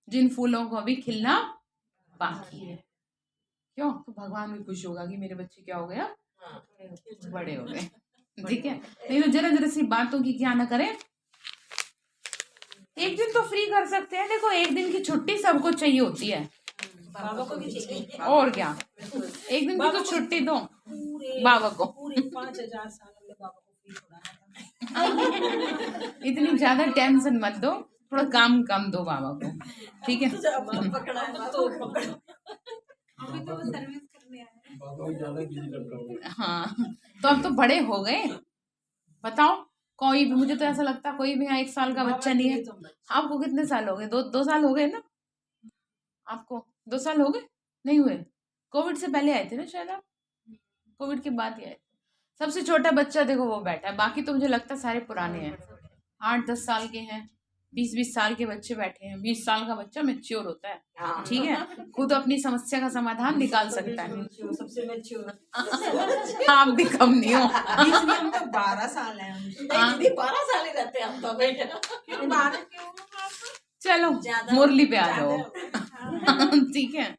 जिन फूलों को अभी खिलना बाकी है। क्यों? तो भगवान भी खुश होगा कि मेरे बच्चे क्या हो गया, बड़े हो गए। ठीक है, नहीं तो जरा जरा सी बातों की क्या ना करें। एक दिन तो फ्री कर सकते हैं। देखो, एक दिन की छुट्टी सबको चाहिए होती है,
बाबा को भी चाहिए।
और क्या, एक दिन की तो छुट्टी दो बाबा को।
पूरे 5000 साल में बाबा को फ्री छोड़ा था।
इतनी ज्यादा टेंशन मत दो, थोड़ा काम कम दो बाबा को। ठीक है,
अभी तो वो सर्विस करने आए।
हाँ तो अब तो बड़े हो गए। बताओ, कोई भी, मुझे तो ऐसा लगता है कोई भी यहाँ 1 साल का बच्चा नहीं है। आपको कितने साल हो गए? 2 साल हो गए ना आपको? 2 साल हो गए? नहीं हुए? कोविड से पहले आए थे ना शायद आप? कोविड के बाद ही आए थे। सबसे छोटा बच्चा देखो वो बैठा है, बाकी तो मुझे लगता है सारे पुराने हैं, 8-10 साल के हैं, 20-20 साल के बच्चे बैठे हैं। 20 साल का बच्चा मैच्योर होता है, ठीक है, खुद अपनी समस्या का समाधान निकाल सकता है।
सबसे मैच्योर।
आप भी कम नहीं हो।
हम तो 12 साल है।
12 साल ही रहते हैं हम तो बेटा।
क्यों 12 क्यों?
चलो मुरली पे आ जाओ। ठीक है,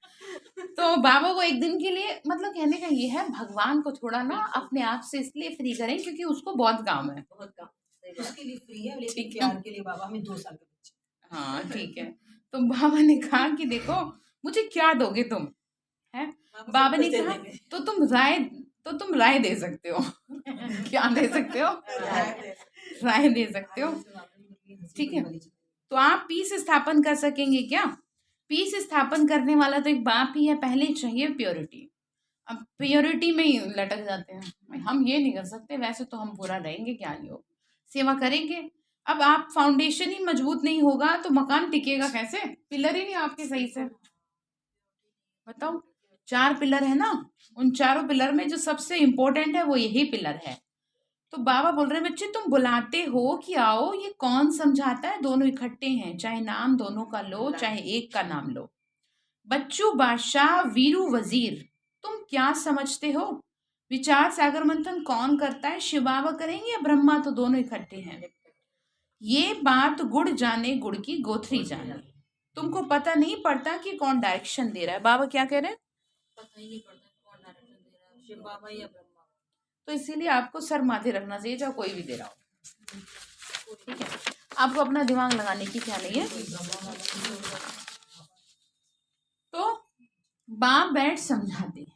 तो बाबा को एक दिन के लिए, मतलब कहने का ये है, भगवान को थोड़ा ना अपने आप से इसलिए फ्री करें क्योंकि उसको बहुत काम है।
बहुत काम
उसके लिए फ्री है, लेकिन प्यार के लिए बाबा हमें 2 साल के बच्चे।
हाँ ठीक है, तो बाबा ने कहा कि देखो मुझे क्या दोगे तुम, है? बाबा ने कहा तो तुम राय दे सकते हो। क्या दे सकते हो? राय दे सकते हो। ठीक है, तो आप पीस स्थापन कर सकेंगे क्या? पीस स्थापन करने वाला तो एक बाप ही है, पहले चाहिए प्योरिटी। अब प्योरिटी में ही लटक जाते हैं, हम ये नहीं कर सकते, वैसे तो हम पूरा रहेंगे, क्या नहीं होगा, सेवा करेंगे। अब आप फाउंडेशन ही मजबूत नहीं होगा तो मकान टिकेगा कैसे? पिलर ही नहीं आपके सही से। बताओ, 4 पिलर है ना, उन चारों पिलर में जो सबसे इम्पोर्टेंट है वो यही पिलर है। तो बाबा बोल रहे हैं बच्चे तुम बुलाते हो कि आओ, ये कौन समझाता है? दोनों इकट्ठे हैं, चाहे नाम दोनों का लो चाहे एक का नाम लो। बच्चू बादशाह वीरू वजीर, तुम क्या समझते हो? विचार सागर मंथन कौन करता है? शिव बाबा करेंगे या ब्रह्मा? तो दोनों इकट्ठे हैं। ये बात गुड़ जाने गुड़ की गोथरी जाने। तुमको पता नहीं पड़ता कि कौन डायरेक्शन दे रहा है। बाबा क्या कह रहे हैं?
पता ही नहीं पड़ता कौन डायरेक्शन दे रहा है, शिव बाबा या ब्रह्मा।
तो इसीलिए आपको सर माथे रखना चाहिए, चाहे कोई भी दे रहा हो। ठीक है, आपको अपना दिमाग लगाने की क्या नहीं है। तो बाप बैठ समझाते हैं,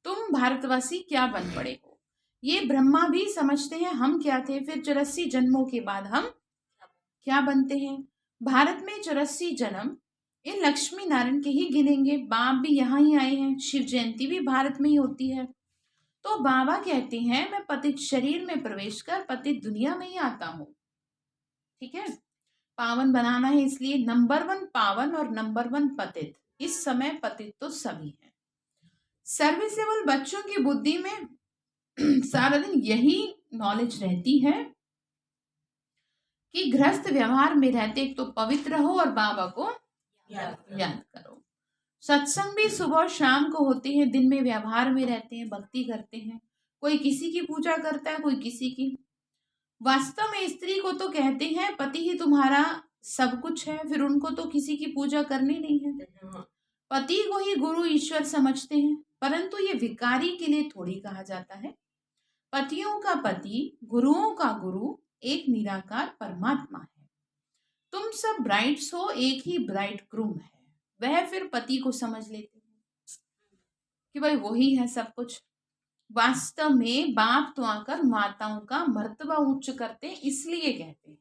तुम भारतवासी क्या बन पड़े हो। ये ब्रह्मा भी समझते हैं हम क्या थे, फिर 84 जन्मों के बाद हम क्या बनते हैं। भारत में 84 जन्म इन लक्ष्मी नारायण के ही गिनेंगे। बाप भी यहाँ ही आए हैं, शिव जयंती भी भारत में ही होती है। तो बाबा कहते हैं मैं पतित शरीर में प्रवेश कर पतित दुनिया में ही आता हूँ। ठीक है, पावन बनाना है, इसलिए नंबर 1 पावन और नंबर 1 पतित। इस समय पतित तो सभी हैं। सर्विसेबल बच्चों की बुद्धि में सारा दिन यही नॉलेज रहती है कि गृहस्थ व्यवहार में रहते एक तो पवित्र रहो और बाबा को याद करो। सत्संग भी सुबह और शाम को होते हैं, दिन में व्यवहार में रहते हैं, भक्ति करते हैं। कोई किसी की पूजा करता है, कोई किसी की। वास्तव में स्त्री को तो कहते हैं पति ही तुम्हारा सब कुछ है, फिर उनको तो किसी की पूजा करनी नहीं है। पति को ही गुरु ईश्वर समझते हैं, परंतु ये विकारी के लिए थोड़ी कहा जाता है। पतियों का पति, गुरुओं का गुरु एक निराकार परमात्मा है। तुम सब ब्राइड्स हो, एक ही ब्राइड ग्रूम है। वह फिर पति को समझ लेते हैं कि भाई वही है सब कुछ। वास्तव में बाप तो आकर माताओं का मर्तबा उच्च करते, इसलिए कहते हैं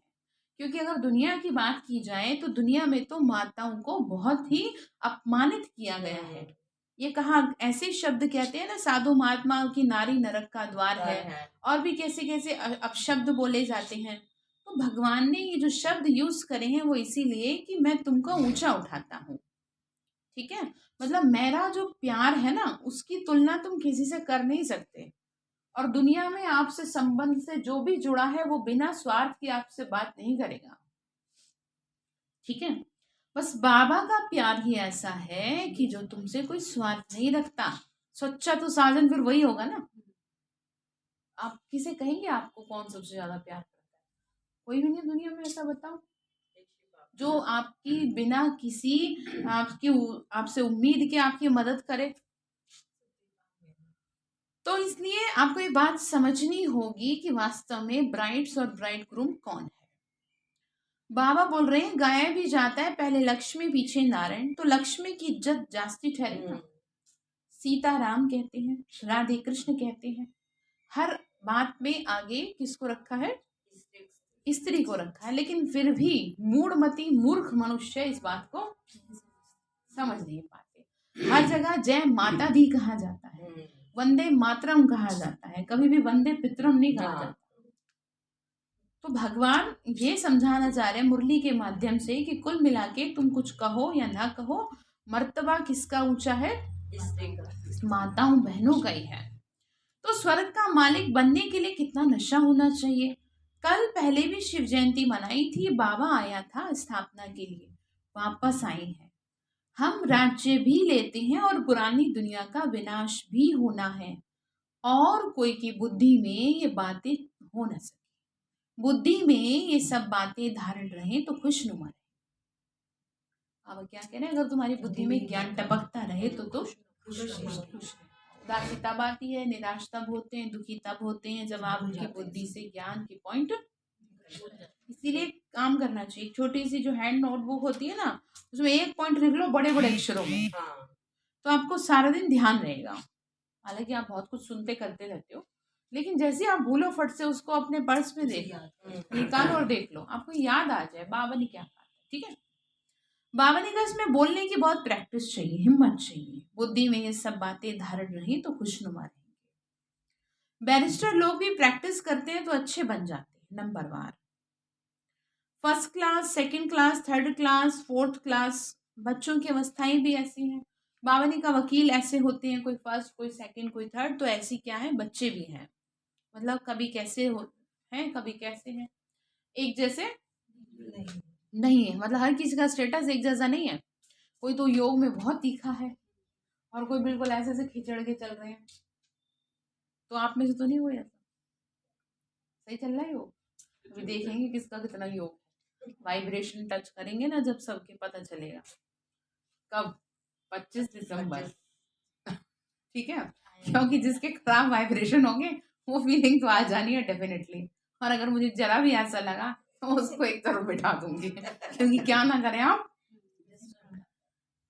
क्योंकि अगर दुनिया की बात की जाए तो दुनिया में तो माताओं को बहुत ही अपमानित किया गया है। ये कहा, ऐसे शब्द कहते हैं ना, साधु महात्मा की नारी नरक का द्वार है, और भी कैसे कैसे अपशब्द बोले जाते हैं। तो भगवान ने ये जो शब्द यूज करे हैं वो इसीलिए कि मैं तुमको ऊंचा उठाता हूँ। ठीक है, मतलब मेरा जो प्यार है ना उसकी तुलना तुम किसी से कर नहीं सकते। और दुनिया में आपसे संबंध से जो भी जुड़ा है वो बिना स्वार्थ की आपसे बात नहीं करेगा। ठीक है, बस बाबा का प्यार ही ऐसा है कि जो तुमसे कोई स्वार्थ नहीं रखता। सच्चा तो साजन फिर वही होगा ना। आप किसे कहेंगे आपको कौन सबसे ज्यादा प्यार करता है? कोई भी नहीं दुनिया में, ऐसा बताओ जो आपकी बिना किसी आपसे उम्मीद के आपकी मदद करे। तो इसलिए आपको ये बात समझनी होगी कि वास्तव में ब्राइड्स और ब्राइड ग्रूम कौन है। बाबा बोल रहे हैं गाया भी जाता है पहले लक्ष्मी पीछे नारायण, तो लक्ष्मी की इज्जत जास्ती ठहरे ना। सीता राम कहते हैं, राधे कृष्ण कहते हैं, हर बात में आगे किसको रखा है? स्त्री को रखा है। लेकिन फिर भी मूढ़मती मूर्ख मनुष्य इस बात को समझ नहीं पाते। हर जगह जय माता दी कहा जाता है, वंदे मातरम कहा जाता है, कभी भी वंदे पितरम नहीं कहा जाता। तो भगवान ये समझाना चाह रहे हैं मुरली के माध्यम से कि कुल मिला के तुम कुछ कहो या ना कहो, मर्तबा किसका ऊंचा है? माताओं बहनों का ही है। तो स्वर्ग का मालिक बनने के लिए कितना नशा होना चाहिए। कल पहले भी शिव जयंती मनाई थी, बाबा आया था स्थापना के लिए, वापस आए हैं। हम राज्य भी लेते हैं और पुरानी दुनिया का विनाश भी होना है, और कोई की बुद्धि में ये बातें हो न सके। बुद्धि में ये सब बातें धारण रहे तो खुशनुमा रहे। अब क्या कह रहे हैं, अगर तुम्हारी बुद्धि में ज्ञान टपकता रहे तो खुश रहे। उदासी तब आती है, निराश तब होते हैं, दुखी तब होते हैं जब आपकी बुद्धि से ज्ञान के पॉइंट। इसीलिए काम करना चाहिए। छोटी सी जो हैंड नोटबुक होती है ना, उसमें एक पॉइंट लिख लो बड़े बड़े अक्षरों में, तो आपको सारा दिन ध्यान रहेगा। हालांकि आप बहुत कुछ सुनते करते रहते हो, लेकिन जैसे आप भूलो फट से उसको अपने पर्स में निकालो और देख लो, आपको याद आ जाए बाबा ने क्या कहा। ठीक है, बाबा ने कहा इसमें बोलने की बहुत प्रैक्टिस चाहिए, हिम्मत चाहिए। बुद्धि में ये सब बातें धारण रही तो खुशनुमा रहेंगे। बैरिस्टर लोग भी प्रैक्टिस करते हैं तो अच्छे बन जाते हैं, नंबरवार। First class, second class, third class, fourth class, बच्चों की अवस्थाएं भी ऐसी हैं। बाबा ने कहा वकील ऐसे होते हैं, कोई फर्स्ट, कोई सेकंड, कोई थर्ड, तो ऐसी क्या है, बच्चे भी हैं। मतलब कभी कैसे हो हैं, कभी कैसे हैं, एक जैसे नहीं है। मतलब हर किसी का स्टेटस एक जैसा नहीं है। कोई तो योग में बहुत तीखा है और कोई बिल्कुल ऐसे से खिचड़ के चल रहे हैं। तो आप में से तो नहीं हुए ऐसा? सही चल रहा है योग, अभी देखेंगे किसका कितना योग। वाइब्रेशन टच करेंगे ना जब, सबके पता चलेगा। कब? 25 दिसंबर। ठीक है, क्योंकि जिसके खराब वाइब्रेशन होंगे वो फीलिंग तो आ जानी है डेफिनेटली। और अगर मुझे जरा भी ऐसा लगा तो उसको एक तरफ बिठा दूंगी, क्योंकि क्या ना करें आप,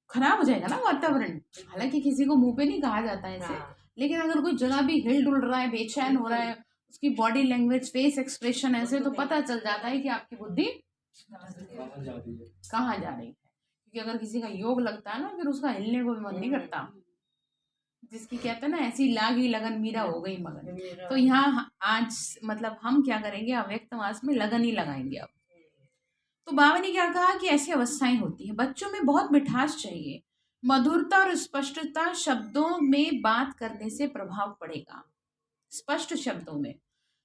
खराब हो जाएगा ना वातावरण। हालांकि किसी को मुंह पे नहीं कहा जाता है ऐसे,
हाँ।
लेकिन अगर कोई जरा भी हिल डुल रहा है, बेचैन हो रहा है, उसकी बॉडी लैंग्वेज, फेस एक्सप्रेशन ऐसे, तो पता चल जाता है कि आपकी बुद्धि कहाँ जा रही है। क्योंकि अगर किसी का योग लगता है ना, फिर उसका हिलने को भी मन नहीं करता। जिसकी कहते हैं ना, ऐसी लागी लगन मीरा हो गई मगन। तो यहाँ आज मतलब हम क्या करेंगे, अव्यक्तवास में लगन ही लगाएंगे अब। तो बाबा ने क्या कहा कि ऐसी अवस्थाएं होती हैं, बच्चों में बहुत मिठास चाहिए, मधुरता और स्पष्टता, शब्दों में बात करने से प्रभाव पड़ेगा, स्पष्ट शब्दों में।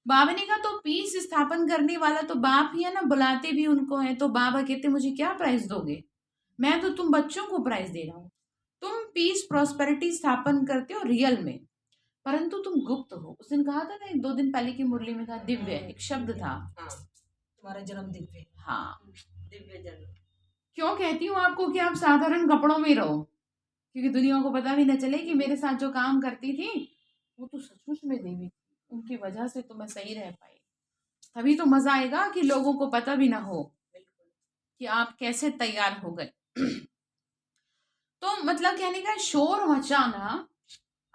बाबा ने कहा तो पीस स्थापन करने वाला तो बाप ही है ना, बुलाते भी उनको है। तो बाबा कहते मुझे क्या प्राइज दोगे, मैं तो तुम बच्चों को प्राइज दे रहा हूँ। तुम पीस प्रॉस्पेरिटी स्थापन करते हो रियल में, परंतु तुम गुप्त हो। उस दिन कहा था ना, 2 दिन पहले की मुरली में था, दिव्य एक शब्द था।
हाँ, तुम्हारा जन्म दिव्य।
हाँ,
दिव्य जन्म।
क्यों कहती हूँ आपको कि आप साधारण कपड़ों में रहो, क्योंकि दुनिया को पता भी न चले कि मेरे साथ जो काम करती थी वो तो सचमुच में देवी थी, उनकी वजह से तो मैं सही रह पाई। तभी तो मजा आएगा कि लोगों को पता भी ना हो कि आप कैसे तैयार हो गए। तो मतलब कहने का, शोर मचाना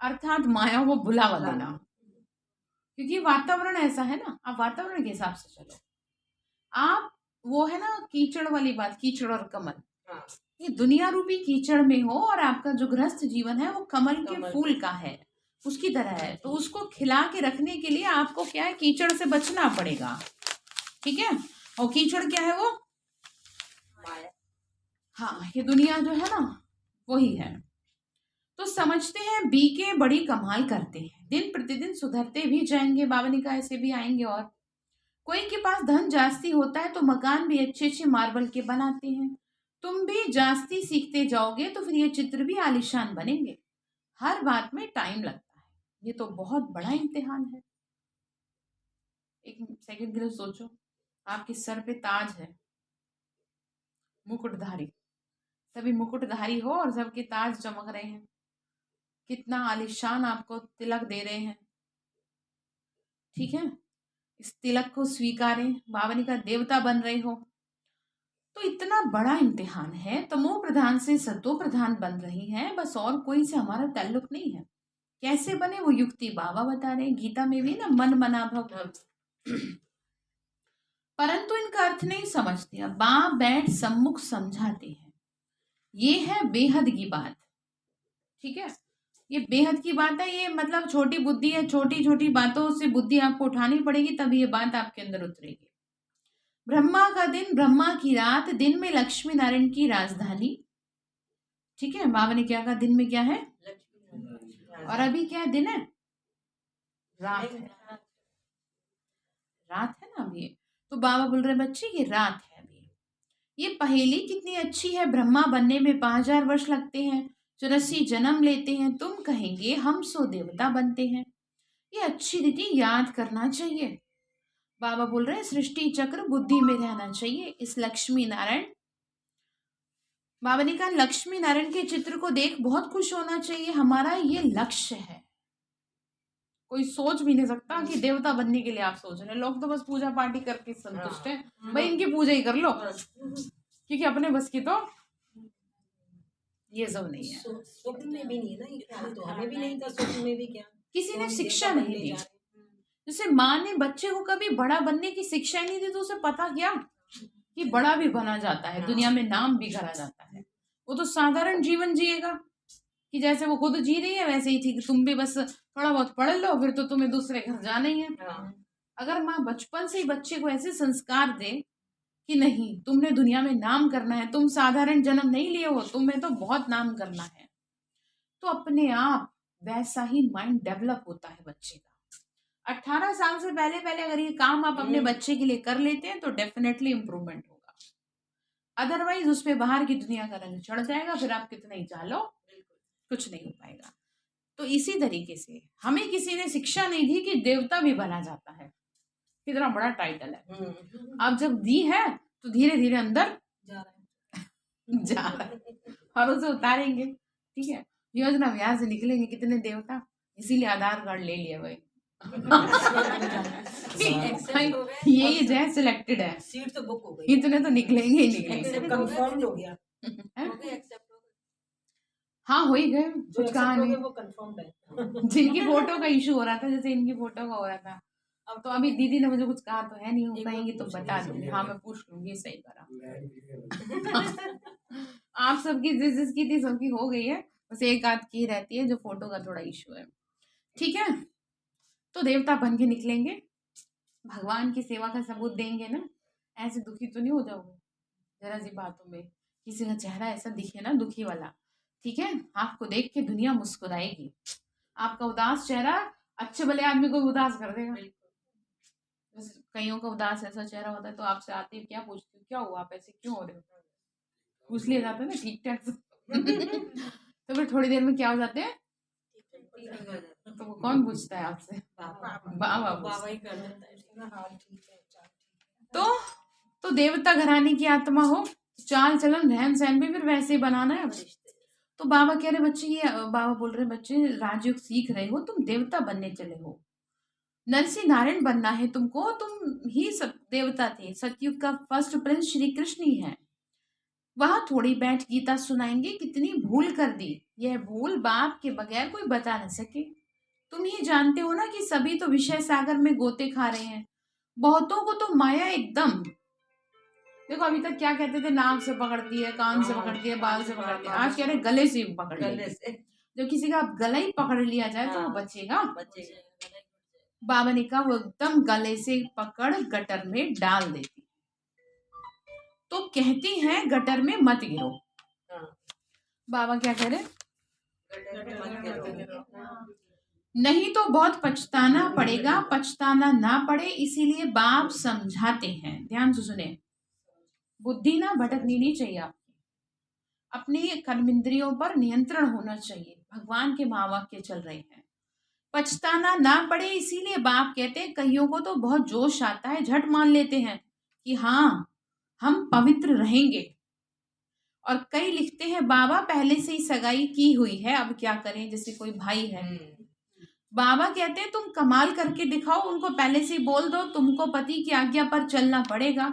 अर्थात माया को बुलावा देना, क्योंकि वातावरण ऐसा है ना, आप वातावरण के हिसाब से चलो। आप वो है ना कीचड़ वाली बात, कीचड़ और कमल,
हाँ।
ये दुनिया रूपी कीचड़ में हो और आपका जो गृहस्थ जीवन है वो कमल के फूल का है, उसकी तरह है। तो उसको खिला के रखने के लिए आपको क्या है, कीचड़ से बचना पड़ेगा। ठीक है, और कीचड़ क्या है वो,
माया।
हाँ, ये दुनिया जो है ना वही है। तो समझते हैं बीके बड़ी कमाल करते हैं, दिन प्रतिदिन सुधरते भी जाएंगे। बाबा ने कहा ऐसे भी आएंगे। और कोई के पास धन जास्ती होता है तो मकान भी अच्छे अच्छे मार्बल के बनाते हैं। तुम भी जास्ती सीखते जाओगे तो फिर ये चित्र भी आलीशान बनेंगे। हर बात में टाइम लगता है, ये तो बहुत बड़ा इम्तिहान है। एक सेकंड के लिए सोचो, आपके सर पे ताज है, मुकुटधारी, सभी मुकुटधारी हो और सबके ताज चमक रहे हैं, कितना आलीशान आपको तिलक दे रहे हैं। ठीक है, इस तिलक को स्वीकारें, बाबा ने कहा देवता बन रहे हो। तो इतना बड़ा इम्तिहान है, तमो प्रधान से सतो प्रधान बन रही हैं, बस और कोई से हमारा ताल्लुक नहीं है। कैसे बने वो युक्ति बाबा बता रहे हैं, गीता में भी ना, मन मना भव। परंतु इनका अर्थ नहीं समझते, अब बाप बैठ सम्मुख समझाते हैं। ये है बेहद की बात। ठीक है, ये बेहद की बात है, ये मतलब छोटी बुद्धि है, छोटी छोटी बातों से बुद्धि आपको उठानी पड़ेगी, तभी ये बात आपके अंदर उतरेगी। ब्रह्मा का दिन, ब्रह्मा की रात, दिन में लक्ष्मी नारायण की राजधानी। ठीक है, बाबा ने क्या कहा, दिन में क्या है, और अभी क्या है, दिन है, रात है, रात है ना अभी। तो बाबा बोल रहे बच्चे ये रात है अभी। ये पहेली कितनी अच्छी है, ब्रह्मा बनने में 5000 वर्ष लगते हैं, 84 जन्म लेते हैं, तुम कहेंगे हम 100 देवता बनते हैं। ये अच्छी रीति याद करना चाहिए। बाबा बोल रहे हैं सृष्टि चक्र बुद्धि में रहना चाहिए। इस लक्ष्मी नारायण, बाबा ने कहा लक्ष्मी नारायण के चित्र को देख बहुत खुश होना चाहिए, हमारा ये लक्ष्य है। कोई सोच भी नहीं सकता कि देवता बनने के लिए आप सोच रहे हैं। लोग तो बस पूजा पाठी करके संतुष्ट हैं, भाई इनकी पूजा ही कर लो, क्योंकि अपने बस की तो ये सब नहीं है।
स्वप्न में भी नहीं है ना, ये ख्याल तो हमें भी नहीं था, स्वप्न में भी क्या
किसी ने शिक्षा नहीं दी। जैसे माँ ने बच्चे को कभी बड़ा बनने की शिक्षा ही नहीं दी, तो उसे पता क्या कि बड़ा भी बना जाता है, दुनिया में नाम भी करा जाता है। वो तो साधारण जीवन जिएगा कि जैसे वो खुद जी रही है वैसे ही थी, कि तुम भी बस थोड़ा बहुत पढ़ लो, फिर तो तुम्हें दूसरे घर जाना ही है। अगर माँ बचपन से ही बच्चे को ऐसे संस्कार दे कि नहीं तुमने दुनिया में नाम करना है, तुम साधारण जन्म नहीं लिए हो, तुम्हें तो बहुत नाम करना है, तो अपने आप वैसा ही माइंड डेवलप होता है बच्चे का। 18 साल से पहले पहले अगर ये काम आप अपने बच्चे के लिए कर लेते हैं तो डेफिनेटली इम्प्रूवमेंट होगा। अदरवाइज उस पर बाहर की दुनिया का रंग चढ़ जाएगा, फिर आप कितना ही चालो कुछ नहीं हो पाएगा। तो इसी तरीके से हमें किसी ने शिक्षा नहीं दी कि देवता भी बना जाता है, कितना बड़ा टाइटल है। अब जब दी है तो धीरे धीरे अंदर
जा रहा है।
जा रहा है और उसे उतारेंगे। ठीक है, योजना व्याज से निकलेंगे कितने देवता, इसीलिए आधार कार्ड ले लिया भाई।
एक्सेप्ट हो गए
ये जय सिलेक्टेड है,
सीट तो बुक हो गई,
इतने तो निकलेंगे ही निकलेंगे।
एक्सेप्ट
कंफर्म्ड हो गया।
हैं?
हो गए एक्सेप्ट हो गए
हाँ हो ही गए,
जो
कुछ कहा
accept हो
नहीं।
गया वो कंफर्म्ड है।
जिनकी फोटो का इशू हो रहा था, जैसे इनकी फोटो का हो रहा था,
अब
तो अभी दीदी ने मुझे कुछ कहा तो है नहीं, वो
एक बार
कहेंगी तो
पूछ
बता
लीजिए।
दूंगी। हाँ मैं पूछ लूंगी, सही करा। आप सबकी जिसकी थी सबकी हो गई है, बस एक आध की रहती है जो फोटो का थोड़ा इशू है। ठीक है, तो देवता बन के निकलेंगे, भगवान की सेवा का सबूत देंगे ना, ऐसे दुखी तो नहीं हो जाओगे जरा सी बातों में। किसी का चेहरा ऐसा दिखे ना दुखी वाला, ठीक है, आपको देख के दुनिया मुस्कुराएगी। आपका उदास चेहरा अच्छे भले आदमी को भी उदास कर देगा। जैसे कईयों का उदास ऐसा चेहरा होता है तो आपसे आते ही क्या पूछते हो, क्या हुआ, आप ऐसे क्यों हो रहे हो, पूछ लिया जाता है ना ठीक ठाक से। तो फिर थोड़ी देर में क्या हो जाते हैं,
ठीक हो जाता
तो वो कौन पूछता है आपसे, बाबा
बाबा ही कर देता है
ना, हाल ठीक है, चाल ठीक है।
तो देवता घराने की आत्मा हो, चाल चलन रहन सहन भी फिर वैसे ही बनाना है।
रिश्ते
तो बाबा कह रहे बच्चे, ये बाबा बोल रहे बच्चे राजयोग सीख रहे हो, तुम देवता बनने चले हो, नरसिंह नारायण बनना है तुमको, तुम ही सब देवता थे, सतयुग का फर्स्ट प्रिंस श्री कृष्ण ही है। वहां थोड़ी बैठ गीता सुनाएंगे, कितनी भूल कर दी, यह भूल बाप के बगैर कोई बता न सके। तुम ही जानते हो ना कि सभी तो विषय सागर में गोते खा रहे हैं, बहुतों को तो माया एकदम, देखो अभी तक क्या कहते थे, नाक से पकड़ती है, कान से पकड़ती है, बाल से पकड़ती है, आज कह रहे गले से पकड़
गले
लेगी।
से
जब किसी का गला ही पकड़ लिया जाए तो वो
हाँ।
बचेगा।
बचेगा
बाबा ने कहा वो एकदम गले से पकड़ गटर में डाल देती, तो कहती हैं गटर में मत गिरो।
हाँ।
बाबा क्या कह रहे,
गटर में मत गिरो।
नहीं तो बहुत पछताना पड़ेगा, पछताना ना पड़े इसीलिए बाप समझाते हैं। ध्यान से सुने, बुद्धि ना भटकनी नहीं चाहिए आपकी, अपनी कर्मेंद्रियों पर नियंत्रण होना चाहिए, भगवान के महावाक्य चल रहे हैं। पछताना ना पड़े इसीलिए बाप कहते हैं, कईयों को तो बहुत जोश आता है, झट मान लेते हैं कि हाँ हम पवित्र रहेंगे, और कई लिखते हैं बाबा पहले से ही सगाई की हुई है, अब क्या करें, जैसे कोई भाई है, बाबा कहते हैं तुम कमाल करके दिखाओ, उनको पहले से ही बोल दो तुमको पति की आज्ञा पर चलना पड़ेगा,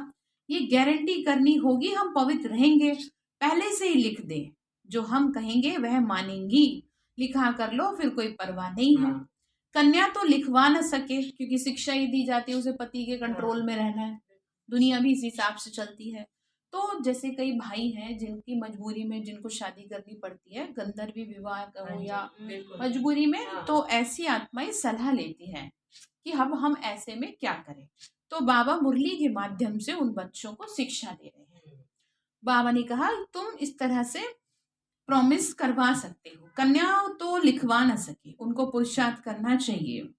ये गारंटी करनी होगी हम पवित्र रहेंगे, पहले से ही लिख दे, जो हम कहेंगे वह मानेंगी, लिखा कर लो फिर कोई परवाह नहीं है। कन्या तो लिखवा न सके क्योंकि शिक्षा ही दी जाती है उसे पति के कंट्रोल में रहना है, दुनिया भी इसी हिसाब से चलती है। तो जैसे कई भाई हैं जिनकी मजबूरी में जिनको शादी करनी पड़ती है, गंधर्व विवाह का हो या मजबूरी में,
हाँ।
तो ऐसी आत्माएं सलाह लेती हैं कि अब हम ऐसे में क्या करें, तो बाबा मुरली के माध्यम से उन बच्चों को शिक्षा दे रहे हैं। बाबा ने कहा तुम इस तरह से प्रॉमिस करवा सकते हो, कन्या तो लिखवा ना सके, उनको पुरुषार्थ करना चाहिए,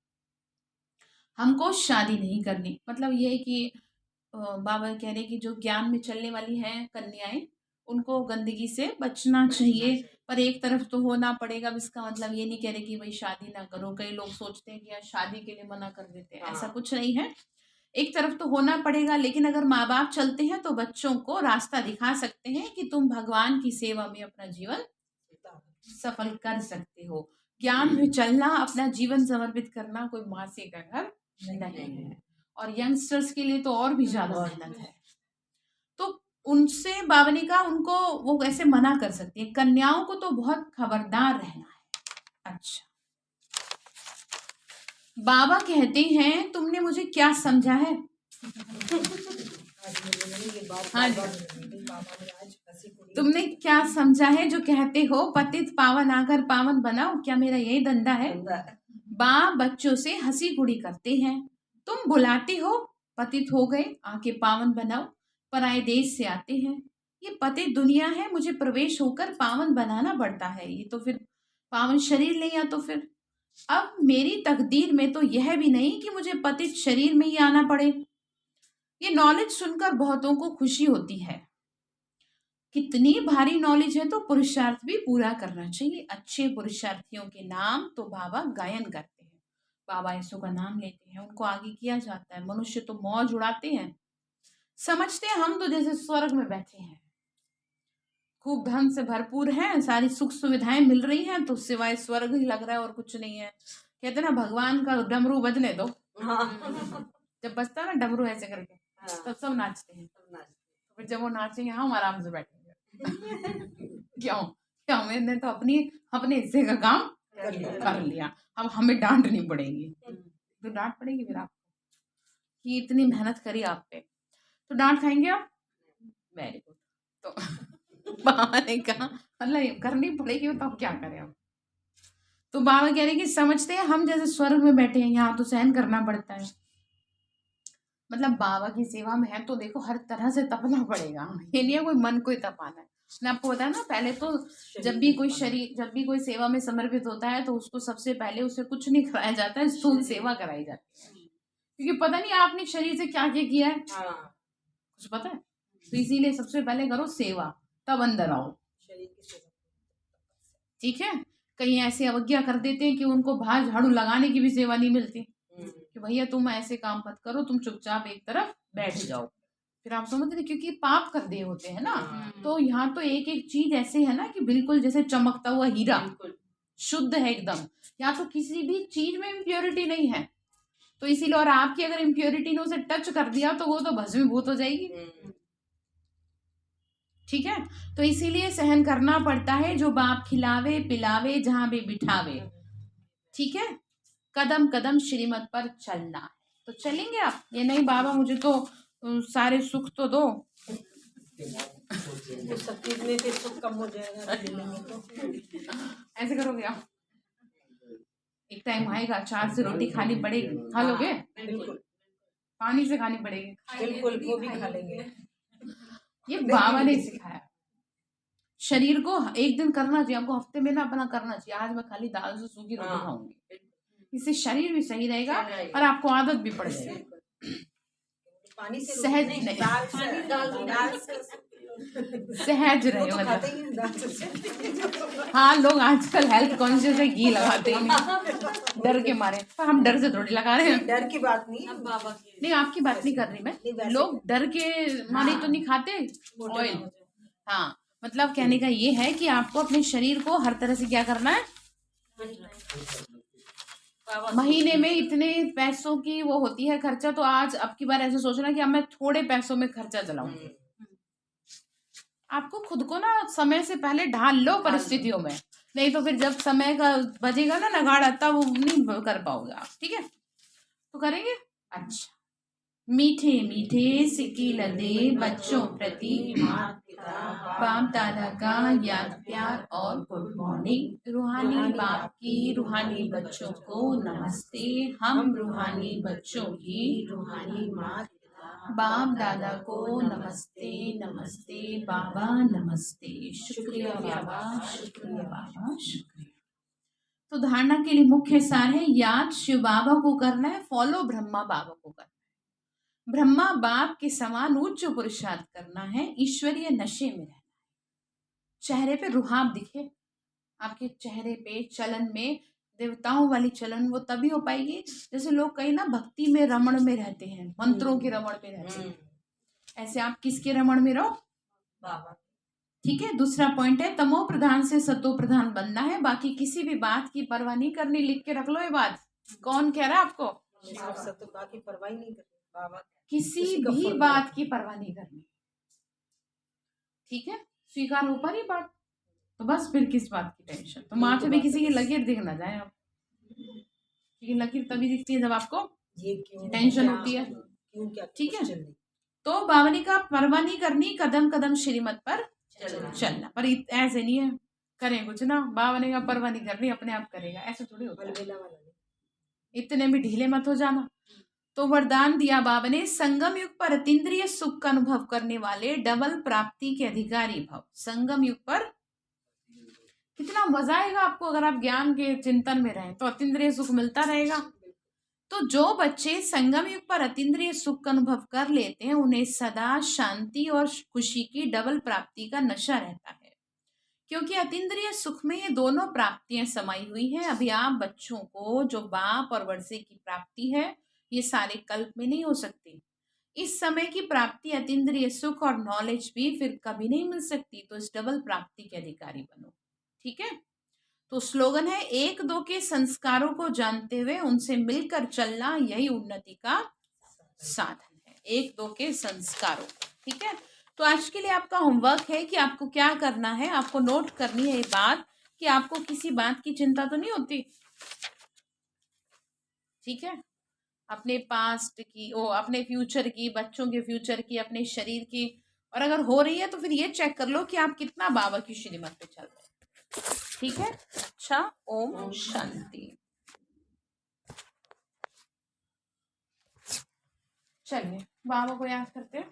हमको शादी नहीं करनी। मतलब ये है कि बाबा कह रहे कि जो ज्ञान में चलने वाली हैं कन्याएं, उनको गंदगी से बचना चाहिए, पर एक तरफ तो होना पड़ेगा। अब इसका मतलब ये नहीं कह रहे कि भाई शादी ना करो, कई लोग सोचते हैं कि यार शादी के लिए मना कर देते हैं, ऐसा कुछ नहीं है, एक तरफ तो होना पड़ेगा, लेकिन अगर माँ बाप चलते हैं तो बच्चों को रास्ता दिखा सकते हैं कि तुम भगवान की सेवा में अपना जीवन सफल कर सकते हो। ज्ञान में चलना, अपना जीवन समर्पित करना कोई मासी का घर नहीं है, और यंगस्टर्स के लिए तो और भी ज्यादा मेहनत है। तो उनसे बाबा ने कहा उनको वो कैसे मना कर सकती है, कन्याओं को तो बहुत खबरदार रहना है। अच्छा, बाबा कहते हैं तुमने मुझे क्या समझा है, हाँ तुमने क्या समझा है जो कहते हो पतित पावन आकर पावन बनाओ, क्या मेरा यही धंधा है। बाप बच्चों से हंसी कुड़ी करते हैं, तुम बुलाते हो पतित हो गए आके पावन बनाओ, पराये देश से आते हैं, ये पतित दुनिया है, मुझे प्रवेश होकर पावन बनाना पड़ता है, ये तो फिर पावन शरीर नहीं, या तो फिर अब मेरी तकदीर में तो यह भी नहीं कि मुझे पतित शरीर में ही आना पड़े। ये नॉलेज सुनकर बहुतों को खुशी होती है, कितनी भारी नॉलेज है, तो पुरुषार्थ भी पूरा करना चाहिए। अच्छे पुरुषार्थियों के नाम तो बाबा गायन करते हैं, बाबा ऐसों का नाम लेते हैं, उनको आगे किया जाता है, मनुष्य तो मौज उड़ाते हैं, समझते हैं हम तो जैसे स्वर्ग में बैठे हैं, खूब धन से भरपूर हैं, सारी सुख सुविधाएं मिल रही हैं, तो सिवाय स्वर्ग ही लग रहा है और कुछ नहीं है। कहते हैं ना भगवान का डमरू बजने दो, जब बजता है ना डमरू ऐसे करके, तब सब नाचते हैं। तो फिर जब वो नाचेंगे हम आराम से बैठेंगे। क्यों? क्या मैंने तो अपने हिस्से का काम कर लिया, अब हमें डांट नहीं पड़ेगी। तो डांट पड़ेगी फिर आपको कि इतनी मेहनत करी आप पे, तो डांट खाएंगे आप। Very good. तो बाबा ने कहा मतलब करनी पड़ेगी, तो अब क्या करें अब। तो बाबा कह रहे कि समझते हैं हम जैसे स्वर्ग में बैठे हैं, यहाँ तो सहन करना पड़ता है। मतलब बाबा की सेवा में है तो देखो हर तरह से तपना पड़ेगा, ये नहीं है कोई मन को ही तपाना है। मैं आपको बताया ना पहले तो जब भी कोई सेवा में समर्पित होता है तो उसको सबसे पहले उसे कुछ नहीं कराया जाता है, स्थूल सेवा कराई जाती है, क्योंकि पता नहीं आपने शरीर से क्या क्या किया है, कुछ पता है। तो इसीलिए सबसे पहले करो सेवा, तब अंदर आओ। ठीक है। कहीं ऐसे अवज्ञा कर देते हैं कि उनको बाहर झाड़ू लगाने की भी सेवा नहीं मिलती कि भैया तुम ऐसे काम मत करो, तुम चुपचाप एक तरफ बैठ जाओ। फिर आप समझते हैं क्योंकि पाप कर दिए होते हैं ना। तो यहाँ तो एक एक चीज ऐसे है ना कि बिल्कुल जैसे चमकता हुआ हीरा, शुद्ध है एकदम। यहाँ तो किसी भी चीज में इम्प्योरिटी नहीं है, तो इसीलिए और आपकी अगर इम्प्योरिटी ने उसे टच कर दिया तो वो तो भस्मीभूत हो जाएगी। ठीक है। तो इसीलिए सहन करना पड़ता है, जो बाप खिलावे पिलावे जहां भी बिठावे। ठीक है। कदम कदम श्रीमत पर चलना है, तो चलेंगे आप। ये नहीं बाबा मुझे तो सारे सुख तो दो,
तो सब चीज में फिर सुख कम हो जाएगा तो
ऐसे करोगे आप। एक टाइम आएगा 4 से रोटी खानी पड़ेगी, खा लोगे?
बिल्कुल
पानी से खानी पड़ेगी,
बिल्कुल वो भी खा लेंगे।
ये बाबा ने सिखाया। शरीर को एक दिन करना चाहिए आपको, हफ्ते में ना अपना करना चाहिए, आज मैं खाली दाल से सूखी रोटी खाऊंगी, इससे शरीर भी सही रहेगा और आपको आदत भी पड़ जाएगी।
पानी से
सहज नहीं, सहज रहे
तो
मतलब। हाँ लोग आजकल हेल्थ कॉन्शियस है, घी लगाते हैं डर के मारे, पर हम डर से थोड़ी लगा रहे हैं।
डर की बात नहीं,
नहीं आपकी बात नहीं कर रही मैं, लोग डर के मारे तो नहीं खाते ऑयल। हाँ मतलब कहने का ये है कि आपको अपने शरीर को हर तरह से क्या करना है। महीने में इतने पैसों की वो होती है खर्चा, तो आज अब की बार ऐसे सोचना कि अब मैं थोड़े पैसों में खर्चा चलाऊंगी। आपको खुद को ना समय से पहले ढाल लो परिस्थितियों में, नहीं तो फिर जब समय का बजेगा ना नगाड़ा तब वो नहीं कर पाओगे आप। ठीक है। तो करेंगे। अच्छा। मीठे मीठे सिक्की लदे बच्चों प्रति बाप दादा का याद प्यार और गुड मॉर्निंग। रूहानी बाप की रूहानी बच्चों को नमस्ते। हम रूहानी बच्चों की रूहानी माँ बाप दादा को नमस्ते नमस्ते बाबा नमस्ते। शुक्रिया बाबा, शुक्रिया बाबा, शुक्रिया। तो धारणा के लिए मुख्य सार है, याद शिव बाबा को करना है, फॉलो ब्रह्मा बाबा को करना है। ब्रह्मा बाप के समान उच्च पुरुषार्थ करना है, ईश्वरीय नशे में रहना है। चेहरे पे रुहाब दिखे, आपके चेहरे पे चलन में देवताओं वाली चलन वो तभी हो पाएगी जैसे लोग कहीं ना भक्ति में रमण में रहते हैं, मंत्रों के रमण में रहते हैं, ऐसे आप किसके रमण में रहो, बाबा। ठीक है। दूसरा पॉइंट है, तमो प्रधान से सतो प्रधान बनना है, बाकी किसी भी बात की परवाह नहीं करनी। लिख के रख लो ये बात। कौन कह रहा है आपको?
बाकी परवाह नहीं करनी बाबा,
किसी भी बात की परवाह नहीं करनी। ठीक है। स्वीकार हो पा रही बात, तो बस फिर किस बात की टेंशन। तो माथे में किसी की लकीर दिख ना जाए आप, क्योंकि लकीर तभी दिखती है जब आपको टेंशन होती है। ठीक है। तो बावनी का परवाह नहीं करनी, कदम कदम श्रीमत पर चलना। पर ऐसे नहीं है करें कुछ ना, बावनी का परवाह नहीं करनी, अपने आप करेगा, ऐसे थोड़ी होता है। इतने में ढीले मत हो जाना। तो वरदान दिया बाबा ने, संगम युग पर अतीन्द्रिय सुख का अनुभव करने वाले डबल प्राप्ति के अधिकारी भव। संगम युग पर कितना मजा आएगा आपको अगर आप ज्ञान के चिंतन में रहें, तो अतीन्द्रिय सुख मिलता रहेगा। तो जो बच्चे संगम युग पर अतीन्द्रिय सुख का अनुभव कर लेते हैं, उन्हें सदा शांति और खुशी की डबल प्राप्ति का नशा रहता है, क्योंकि अतीन्द्रिय सुख में ये दोनों प्राप्तियां समाई हुई हैं। अभी आप बच्चों को जो बाप और वर्षे की प्राप्ति है, ये सारे कल्प में नहीं हो सकती, इस समय की प्राप्ति अतीन्द्रिय सुख और नॉलेज भी फिर कभी नहीं मिल सकती, तो इस डबल प्राप्ति के अधिकारी बनो। ठीक है, तो स्लोगन है एक दो के संस्कारों को जानते हुए उनसे मिलकर चलना, यही उन्नति का साधन है। एक दो के संस्कारों। ठीक है, तो आज के लिए आपका होमवर्क है कि आपको क्या करना है, आपको नोट करनी है ये बात कि आपको किसी बात की चिंता तो नहीं होती। ठीक है, अपने पास्ट की, अपने फ्यूचर की, बच्चों के फ्यूचर की, अपने शरीर की, और अगर हो रही है तो फिर ये चेक कर लो कि आप कितना बाबा की श्रीमत पे चल रहे हैं। ठीक है, अच्छा, ओम शांति। चलिए बाबा को याद करते हैं।